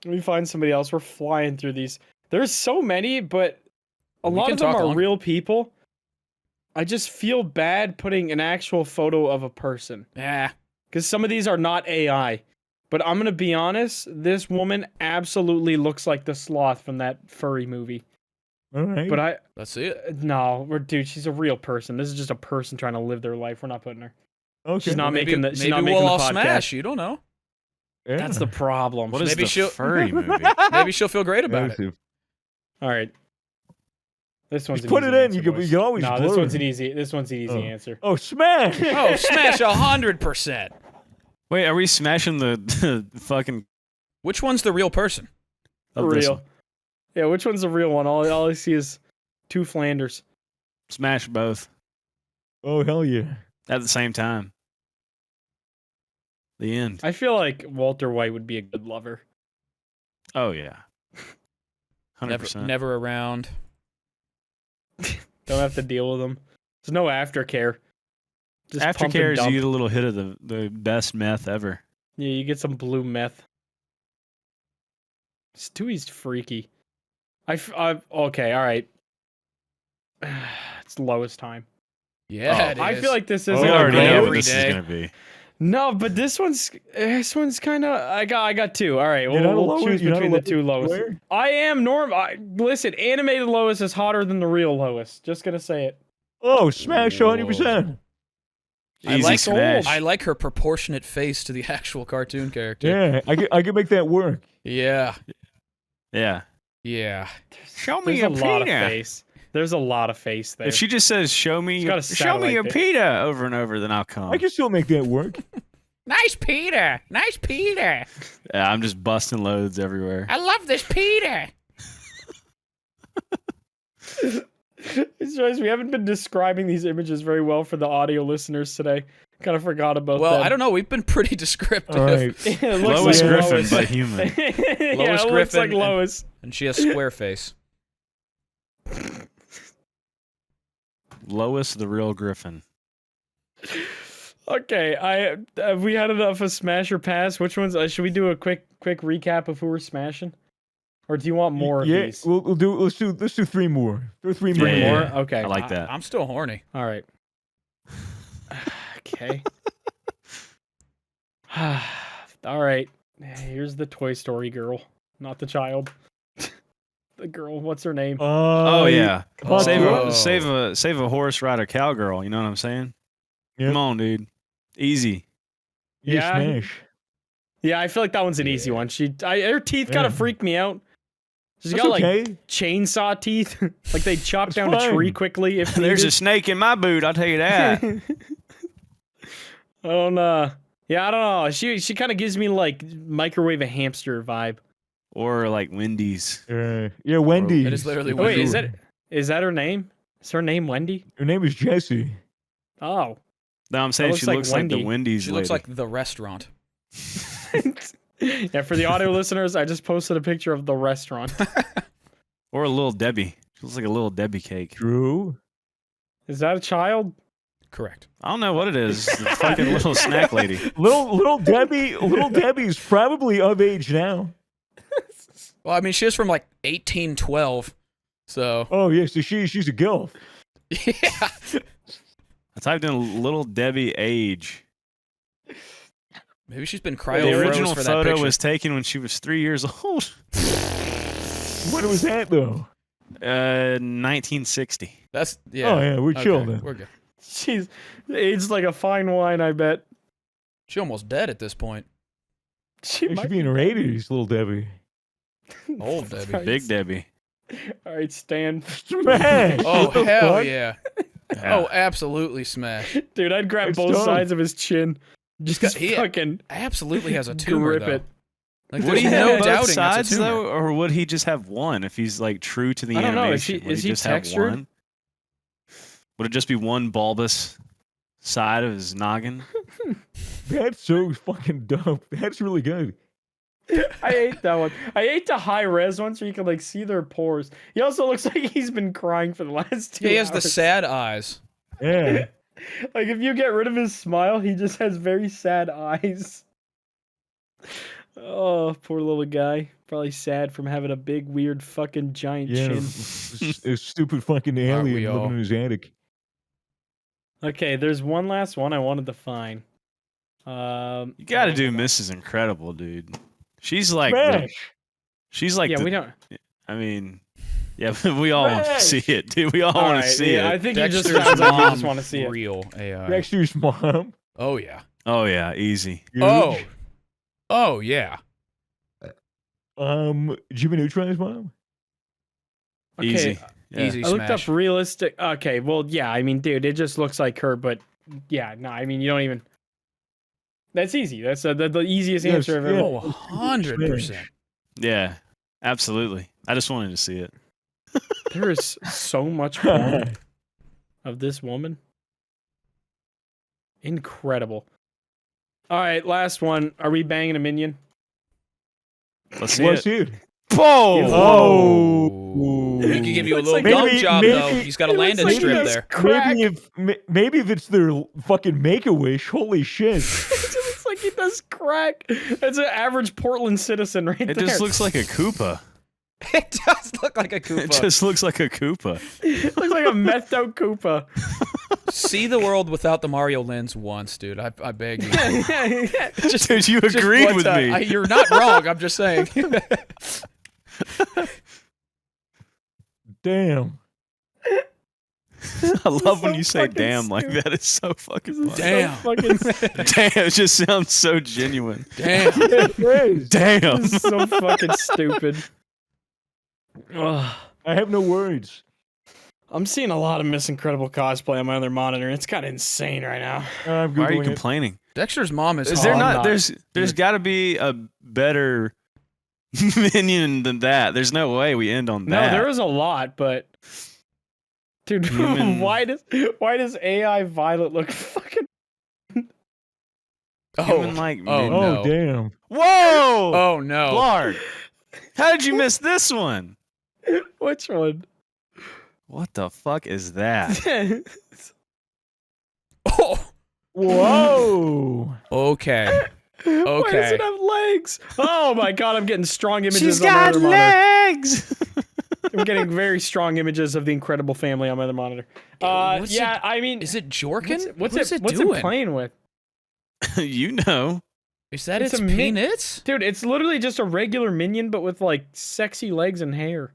Let me find somebody else. We're flying through these. There's so many, but a We lot can of them talk are longer. real people. I just feel bad putting an actual photo of a person Yeah. because some of these are not AI. But I'm gonna be honest. This woman absolutely looks like the sloth from that furry movie. All right. But Let's see it. dude, she's a real person. This is just a person trying to live their life. We're not putting her. okay. She's not making the. She's maybe not making we'll the all podcast. smash. You don't know. Yeah. That's the problem. What is Maybe the she'll- furry movie? Maybe she'll feel great about That's it. it. All right. This one's Just an put easy it in, answer, you can- boys. you can always No, this blur one's it. an easy. This one's an easy Oh. answer. Oh, smash! Oh, smash 100%. Wait, are we smashing the fucking Which one's the real person? of this Real. one? Yeah, which one's the real one? All I see is two Flanders. Smash both Oh, hell yeah. at the same time. The end. I feel like Walter White would be a good lover. Oh yeah. 100%. Never around. Don't have to deal with them. There's no aftercare. Just pump and Aftercare is you dump. get a little hit of the best meth ever. Yeah, you get some blue meth. Stewie's freaky. Okay, all right. It's lowest time. Yeah, Oh, it I is. feel like this Oh, isn't We yeah, a already right. know good- what Every this is day. gonna be. No, but this one's kind of. I got two. All right, You're not a we'll Lois- choose you're not a between the Lois two lowest. Square? I am listen, animated Lois is hotter than the real Lois. Just gonna say it. Oh, smash 100%. I Easy like smash. I like her proportionate face to the actual cartoon character. Yeah, I could make that work. Yeah. Yeah. Yeah. Show There's a lot of face. There's a lot of face there. If she just says "show me, She's got a show me satellite your pic. pita" over and over, then I'll come. I can still make that work. Nice Peter. Nice Peter. Yeah, I'm just busting loads everywhere. I love this Peter. It's just, we haven't been describing these images very well for the audio listeners today. Kind of forgot about Well, them. I don't know. We've been pretty descriptive. All right. It looks Lois like Griffin, Lois. but human. Yeah, it looks Griffin like and- Lois. And she has square face. Lois, the real Griffin. Okay, have we had enough of smash or pass? Which ones? Should we do a quick recap of who we're smashing, or do you want more of Yeah, these? we'll do. Let's do 3 more. There 3 more. Three Yeah, more. yeah. Okay. I like that. I'm still horny. All right. Okay. All right. Here's the Toy Story girl, not the child. The girl. What's her name? Oh yeah. Oh. Save a horse, ride a cowgirl. You know what I'm saying? Yep. Come on, dude. Easy. Yeah. Smash. Yeah, I feel like that one's an easy one. Her teeth kind Yeah. of freak me out. She's That's got like okay. chainsaw teeth. Like they chop That's down a tree fine. quickly if There's a needed. snake in my boot. I'll tell you that. Yeah, I don't know. She kind of gives me like microwave a hamster vibe. Or like Wendy's. Yeah, Wendy. It is literally Oh, wait, Wendy. is that her name? Is her name Wendy? Her name is Jessie. Oh. No, I'm saying looks she like looks like the Wendy. Wendy's She looks lady. like the restaurant. Yeah, for the audio listeners, I just posted a picture of the restaurant. Or a little Debbie. She looks like a little Debbie cake. True. Is that a child? Correct. I don't know what it is. It's a fucking little snack lady. Little Debbie's probably of age now. Well, I mean, she is from like 1812. So, Oh yeah, so she's a gilf. yeah. I typed in little Debbie age. Maybe she's been The cryo original for that photo picture. was taken when she was 3 years old. What was that though? 1960. That's, yeah. Oh yeah, we're Okay, chill then. We're good. She's aged like a fine wine, I bet. She almost dead at this point. She She might should be in her 80s, little Debbie. Old Debbie. Alright, Big Debbie. All right, Stan. Smash! Oh, What the hell fuck? yeah. Yeah. Oh, absolutely smash. Dude, I'd grab It's both dope. sides of his chin. Just he- fucking Absolutely has a tumor, grip though. it. Like, Would there's he no have both doubting sides that's a tumor. though, or would he just have one if he's like true to the I don't know. Is animation? he- Would is he just textured? have one? Would it just be one bulbous side of his noggin? That's so fucking dope. That's really good. I hate that one. I hate the high res ones where you can like see their pores. He also looks like he's been crying for the last 2 Yeah, he has the hours. sad eyes. Yeah. Like if you get rid of his smile, he just has very sad eyes. Oh, poor little guy. Probably sad from having a big, weird, fucking giant Yeah. chin. A stupid fucking alien we living all? in his attic. Okay, there's one last one I wanted to find. You got to do Mrs. Incredible, dude. She's like, she's like, Yeah, we don't. I mean, yeah, but we all want to Smash! see it, dude. We all want to see I it. think you just Dexter's sounds like you mom, just want to see it. real AI. Dexter's mom. Oh yeah. Oh yeah, easy. Oh. Huge. Oh yeah. Jimmy Neutron's mom. Okay, Easy. Yeah. Easy I looked smash. up realistic. Okay, well, yeah, I mean, dude, it just looks like her, but yeah, no, I mean, you don't even. That's easy. That's the easiest Yes, answer I've ever. yeah. Oh, 100%. Yeah, absolutely. I just wanted to see it. There is so much more of this woman. Incredible. All right, last one. Are we banging a minion? Let's see What's it. it? Oh. He could give you a Looks little like- gum Maybe- job maybe- though. He's got a it looks landing like strip he there. has crack. Maybe if it's their fucking Make-A-Wish, holy shit. It looks like he does crack. That's an average Portland citizen right It there. just looks like a Koopa. It does look like a Koopa. It just looks like a Koopa. It looks like a methed out Koopa. See the world without the Mario lens once, dude. I beg you. Just, dude, you Just agreed one with time. me. You're not wrong. I'm just saying. Damn. I love when so you say fucking damn like stupid. that. It's so fucking funny. Damn. So fucking Damn, it just sounds so genuine. Damn. Damn. This is so fucking stupid. Ugh. I have no words. I'm seeing a lot of Miss Incredible cosplay on my other monitor. It's kind of insane right now. I'm Why are you Googling it. complaining? Dexter's mom is. Is hot. there I'm not? not. There's got to be a better minion than that. There's no way we end on No, that. there is a lot, but dude, Human- why does AI Violet look fucking? Human like Oh, minion. Oh, no. damn. Whoa! Oh no. Lord, how did you miss this one? Which one? What the fuck is that? Oh. Whoa. Okay. Why does Okay. it have legs? Oh my god, I'm getting strong images She's on my got other monitor. legs. I'm getting very strong images of the Incredible Family on my other monitor. What's Yeah, I mean, Is it Jorkin? what's What is it doing? playing with? You know. Is that It's its a mi- peanuts? Dude, it's literally just a regular minion, but with like sexy legs and hair.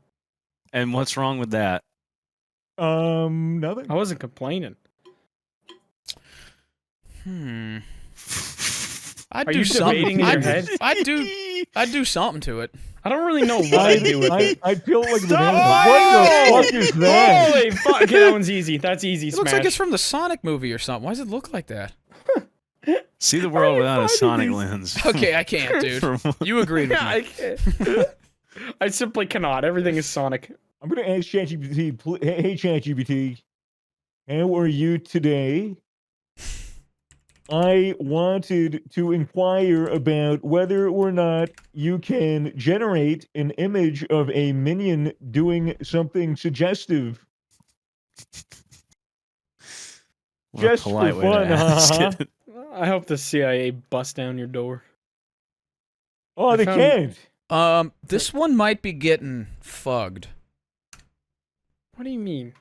And what's wrong with that? Nothing. I wasn't complaining. Hmm. I'd Are do you something. debating in your head? I'd do something to it. I don't really know what I do with it. I feel like Stop! banana. What the fuck is that? Holy fuck! Okay, that one's easy. That's easy. It Smash. looks like it's from the Sonic movie or something. Why does it look like that? See the world you without a finding Sonic these? lens. Okay, I can't, dude. From- You agreed with Yeah, me. I can't. I simply cannot. Everything is Sonic. I'm gonna ask ChatGPT. Hey, ChatGPT, how are you today? I wanted to inquire about whether or not you can generate an image of a minion doing something suggestive. What a Just for polite way to fun, ask huh? it. I hope the CIA busts down your door. Oh, I they found- can't. This one might be getting fugged. What do you mean?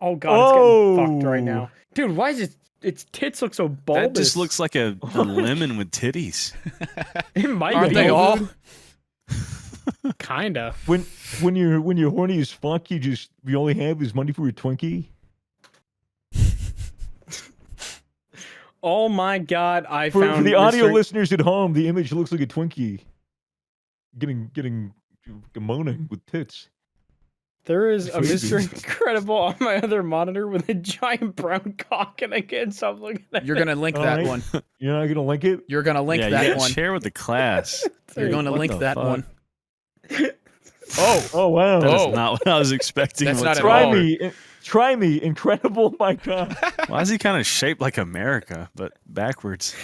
Oh god, it's getting fucked right Oh. now, dude. Why is its tits look so bulbous? That just looks like a lemon with titties. It might Aren't be. they all? Kinda. When you're horny as fuck, you only have is money for a Twinkie. Oh my god, I For found the audio Mr. listeners at home, the image looks like a Twinkie getting moaning with tits. There is a Maybe. Mr. Incredible on my other monitor with a giant brown cock, and I can't stop looking at You're it. gonna link that Alright. one. You're not gonna link it? You're gonna link yeah, that you gotta one. share with the class. You're gonna What link the that fuck? one. Oh, Oh wow! That is Oh. not what I was expecting. That's not at whatsoever. Try all. me. Try me, incredible, my God. Why is he kind of shaped like America, but backwards?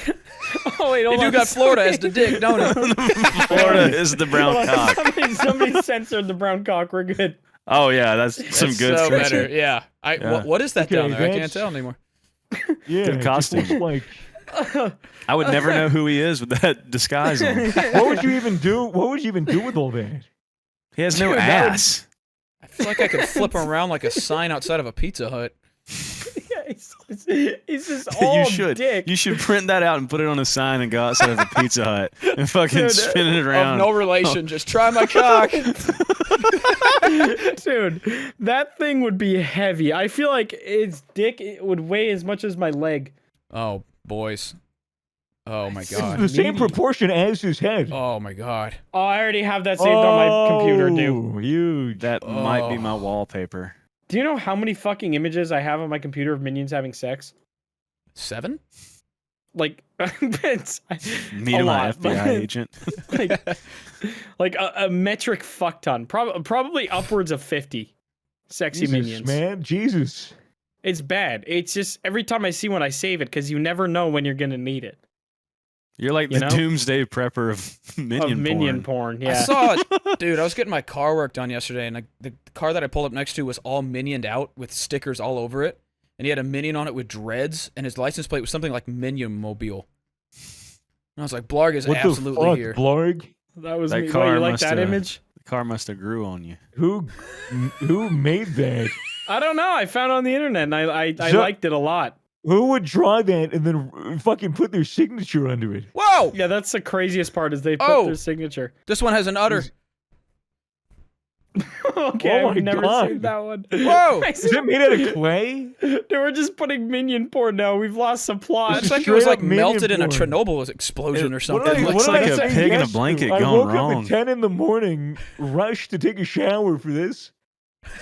Oh wait, hold You on. do got Florida as the dick, don't it? Florida is the brown Hold on, cock. Somebody censored the brown cock. We're good. Oh yeah, that's some It's good so stretching. better. Yeah. Yeah. What is that Okay, down there? I can't that's- tell anymore. Yeah, Good it just costume. looks like. I would never know who he is with that disguise on. What would you even do? What would you even do with all that? He has no Dude, that would- ass. I feel like I could flip him around like a sign outside of a Pizza Hut. Yeah, he's just all You should. dick. You should print that out and put it on a sign and go outside of a Pizza Hut and fucking Dude, spin it Of around. no relation. Just try my cock. Dude, that thing would be heavy. I feel like its dick would weigh as much as my leg. Oh, boys. Oh my It's god. the same Meaty. proportion as his head. Oh my god. Oh, I already have that saved on my computer, dude. Oh, huge. That might be Oh. my wallpaper. Do you know how many fucking images I have on my computer of minions having sex? 7? Like, it's Me a and my lot, FBI but- agent. like a metric fuck ton. Probably upwards of 50 sexy Jesus, minions. man. Jesus. It's bad. It's just every time I see one, I save it because you never know when you're gonna need it. You're like You the know? doomsday prepper of minion Of minion porn. I Yeah. saw it. Dude, I was getting my car work done yesterday, and the car that I pulled up next to was all minioned out with stickers all over it. And he had a minion on it with dreads, and his license plate was something like Minion Mobile. And I was like, Blarg is What absolutely the fuck, here. Blarg? That was That me. car What, you like must that have- image? The car must have grew on you. Who made that? I don't know. I found it on the internet and I So- liked it a lot. Who would draw that and then fucking put their signature under it? Whoa! Yeah, that's the craziest part is they put Oh. their signature. This one has an udder. Okay, Oh I've my never God. seen that one. Whoa! I Is it made out of clay? Dude, we're just putting minion porn now. We've lost the plot. Looks is like it was straight like up Minion melted in a porn. Chernobyl explosion or It something. looks What did like I a say pig in a yes to? blanket I gone woke wrong. up at 10 in the morning, rushed to take a shower for this.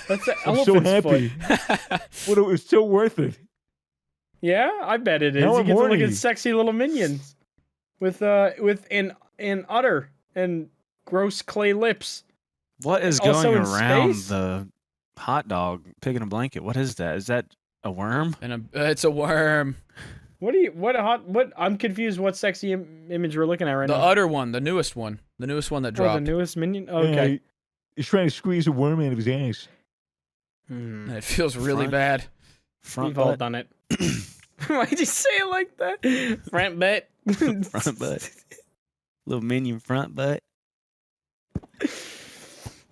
That's an I'm so elephant's happy. foot. But it was still worth it. Yeah, I bet it is. Now You I'm get to look horny. at sexy little minions with an udder and gross clay lips. What is Also going in around space? the hot dog pig in a blanket? What is that? Is that a worm? And it's a worm. I'm confused what sexy image we're looking at right The now. udder one, the newest one that Oh, the dropped. newest minion? Okay. He's trying to squeeze a worm out of his ass. Hmm. And it feels really Front. bad. Front We've all butt? done it. Why'd you say it like that? Front butt. Front butt. Little minion front butt.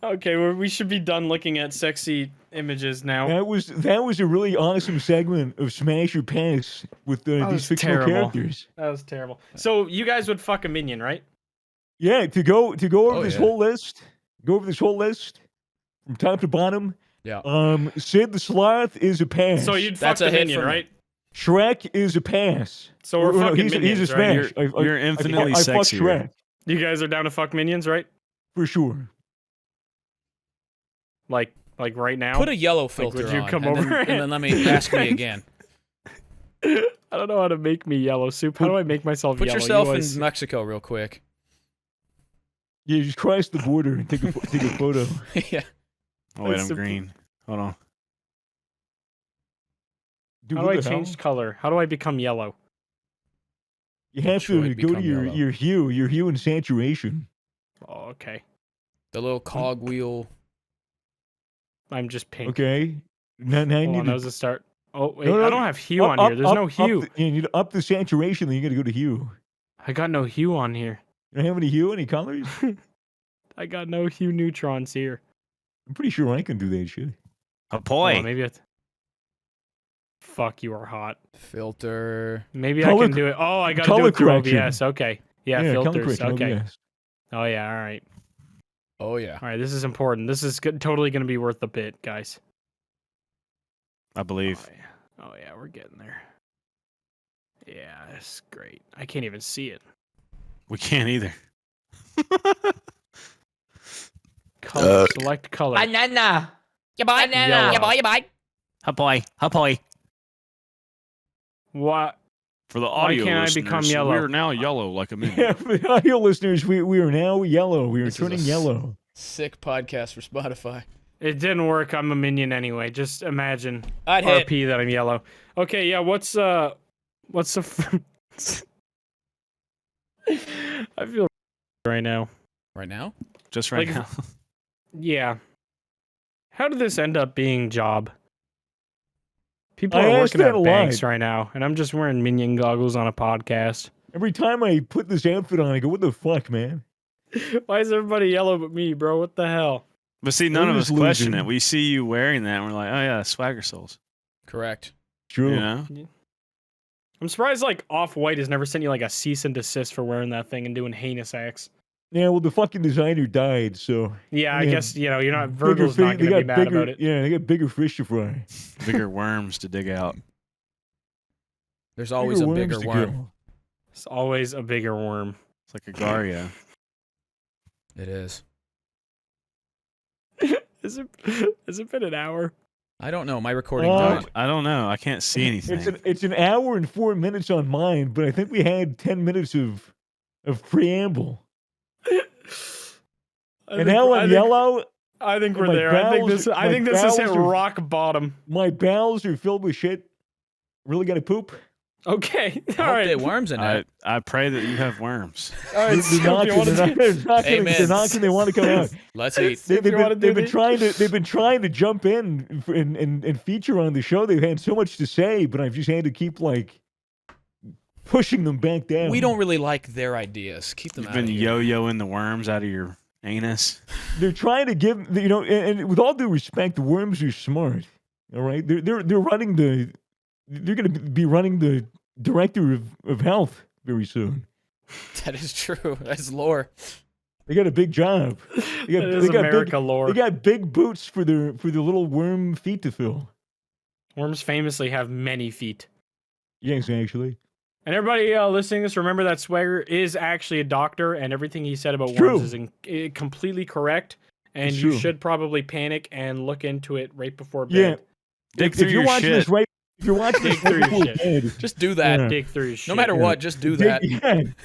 Okay, we should be done looking at sexy images now. That was a really awesome segment of Smash or Pass with That these was fictional terrible. characters. That was terrible. So you guys would fuck a minion, right? Yeah, to go over Oh, this yeah. whole list, from top to bottom. Yeah. Sid the Sloth is a pass. So you'd fuck That's the a hit minion, for me. right? Shrek is a pass. So we're Or no, fucking he's minions, a right? smash. You're infinitely I fucked sexier. Shrek You guys are down to fuck minions, right? for sure. Like right now? Put a yellow filter would you on, come and, over then, and then let me ask me again. I don't know how to make me yellow soup. How do I make myself Put yellow? yourself You in always- Mexico real quick. Yeah, just cross the border and take a photo. Yeah. Oh wait, That's I'm a- green. Hold on. Dude, How do what I the change hell? color? How do I become yellow? You have to Detroit go to become your yellow. your hue and saturation. Oh, okay. The little cog wheel. I'm just pink. Okay. Now you Hold need on, that to was a start. Oh wait, No, no, I don't have hue on here. There's no hue. You need to up the saturation, then you got to go to hue. I got no hue on here. You don't have any hue, any colors? I got no hue neutrons here. I'm pretty sure I can do that shit. A Hold boy. on, maybe it's. Fuck, you are hot. Filter. Maybe Color- I can do it. Oh, I got to do color it through correction. OBS. Okay. Yeah, color filters. correction, Okay. OBS. Oh yeah. All right. Oh yeah. All right. This is important. This is totally going to be worth the bit, guys. I believe. Oh yeah. Oh yeah, we're getting there. Yeah, it's great. I can't even see it. We can't either. Color. Select color. Banana. Ya boy. Yellow. Ya boy. Ya boy. Ha boy. Ha boy. What? For the Why audio can't I listeners, become yellow? we're now yellow like a minion. Yeah, for the audio listeners, we are now yellow. We are This is a turning s- yellow. Sick podcast for Spotify. It didn't work. I'm a minion anyway. Just imagine I'd hit. RP that I'm yellow. Okay, yeah. What's the? I feel right now. Right now? Just right Like, now. Yeah. How did this end up being job? People I are asked working that at a banks lot. right now, and I'm just wearing minion goggles on a podcast. Every time I put this outfit on, I go, "What the fuck, man?" Why is everybody yellow but me, bro? What the hell? But see, none We're of us just question it. losing. We see you wearing that, and we're like, oh yeah, Swaggersouls. Correct. True. You know? I'm surprised like Off-White has never sent you like a cease and desist for wearing that thing and doing heinous acts. Yeah, well, the fucking designer died, so Yeah, I Yeah. guess you're not bigger Virgil's not fi- they gonna be got mad bigger, about it. Yeah, they got bigger fish to fry. Bigger worms to dig out. There's always a worms bigger to worm. kill. It's always a bigger worm. It's like a Garia. It is. Has it been an hour? I don't know. My recording Uh, died. I don't know. I can't see anything. It's an hour and 4 minutes on mine, but I think we had 10 minutes of preamble. And now I'm yellow. I think and we're my there. I think bowels- I my think this has hit bowels are- rock bottom. My bowels are filled with shit. Really got to poop? Okay. I All hope right. they worms in that. I pray that you have worms. All right. They're Scoop, knocking. you wanna They're do- knocking. Amen. They're knocking. They want to come out. Let's eat. If you wanna do They've been the- trying to. They've been trying to jump in and feature on the show. They've had so much to say, but I've just had to keep like pushing them back down. We don't really like their ideas. Keep them You've out been of here. yo-yoing the worms out of your anus. They're trying to give. And with all due respect, the worms are smart. All right, they're running the. They're going to be running the director of health very soon. That is true. That's lore. They got a big job. They That is America lore. They got big boots for their little worm feet to fill. Worms famously have many feet. Yes, actually. And everybody listening to this, remember that Swagger is actually a doctor, and everything he said about It's worms true. is completely correct. And It's you true. should probably panic and look into it right before Yeah. bed. Dig If through you're your watching shit. this right, if you're watching Dig this right through your before shit. bed, Just do that. Yeah. Dig through your shit. No matter Yeah. what, just do that.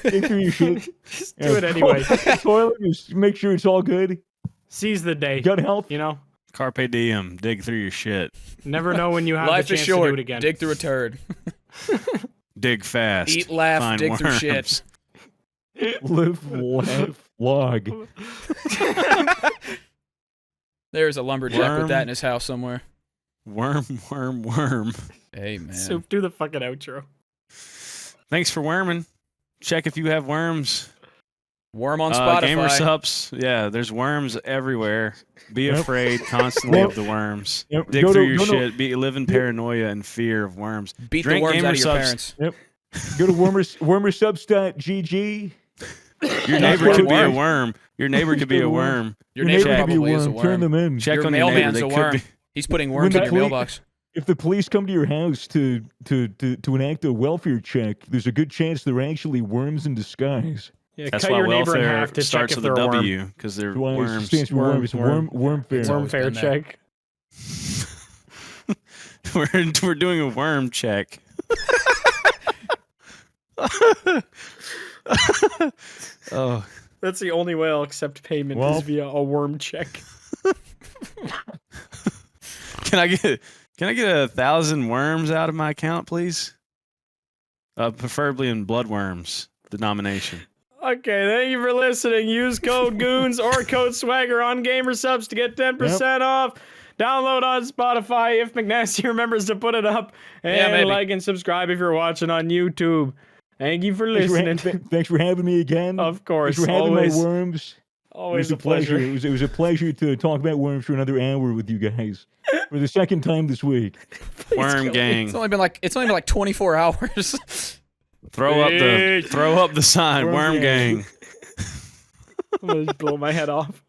dig through your shit. Just do it anyway. Toilet, just make sure it's all good. Seize the day. Gut health. You know, Carpe diem. Dig through your shit. never know when you have Life the is chance to do short. it again. Dig through a turd. Dig fast. Eat, laugh, Find dig through worms. shit. Live, laugh, log. There's a lumberjack with Worm. that in his house somewhere. Worm, worm, worm. Hey, man. Soup, do the fucking outro. Thanks for worming. Check if you have worms. Worm on Spotify. Gamer subs. Yeah, there's worms everywhere. Be Yep. afraid constantly Yep. of the worms. Yep. Dig Go through to- your go to- shit. Live in paranoia and fear of worms. Beat the Drink worms gamer out of your subs. parents. Go to wormersubs.gg. Your neighbor That's could what be a worm. worm. Your neighbor could be a Your worm. Your neighbor neighbor could be a probably is a worm. Turn worm. them in. Check Your on your neighbor. mailman's They a could worm. be. He's putting worms in the your poli- mailbox. If the police come to your house to enact a welfare check, there's a good chance they're actually worms in disguise. Yeah, That's cut why your neighbor in welfare half to check starts if with they're a a worm. W because they're That's why it worms. stands for Worm, worm. It's worm. worm fair. It's Worm always fair been there. check. we're doing a worm check. Oh, That's the only way I'll accept payment Well- is via a worm check. can I get 1,000 worms out of my account, please? Preferably in blood worms denomination. Okay, thank you for listening. Use code Goons or code Swagger on Gamer Subs to get 10% off. Download on Spotify if McNasty remembers to put it up. And maybe. like and subscribe if you're watching on YouTube. Thank you for Thanks for, listening. thanks for having me again. Of course, Thanks for having always, my worms. always It a was pleasure. It was a pleasure to talk about worms for another hour with you guys for the second time this week. Worm gang. It's only been like 24 hours. Throw up the sign. Worm Worm gang. gang. I'm gonna blow my head off.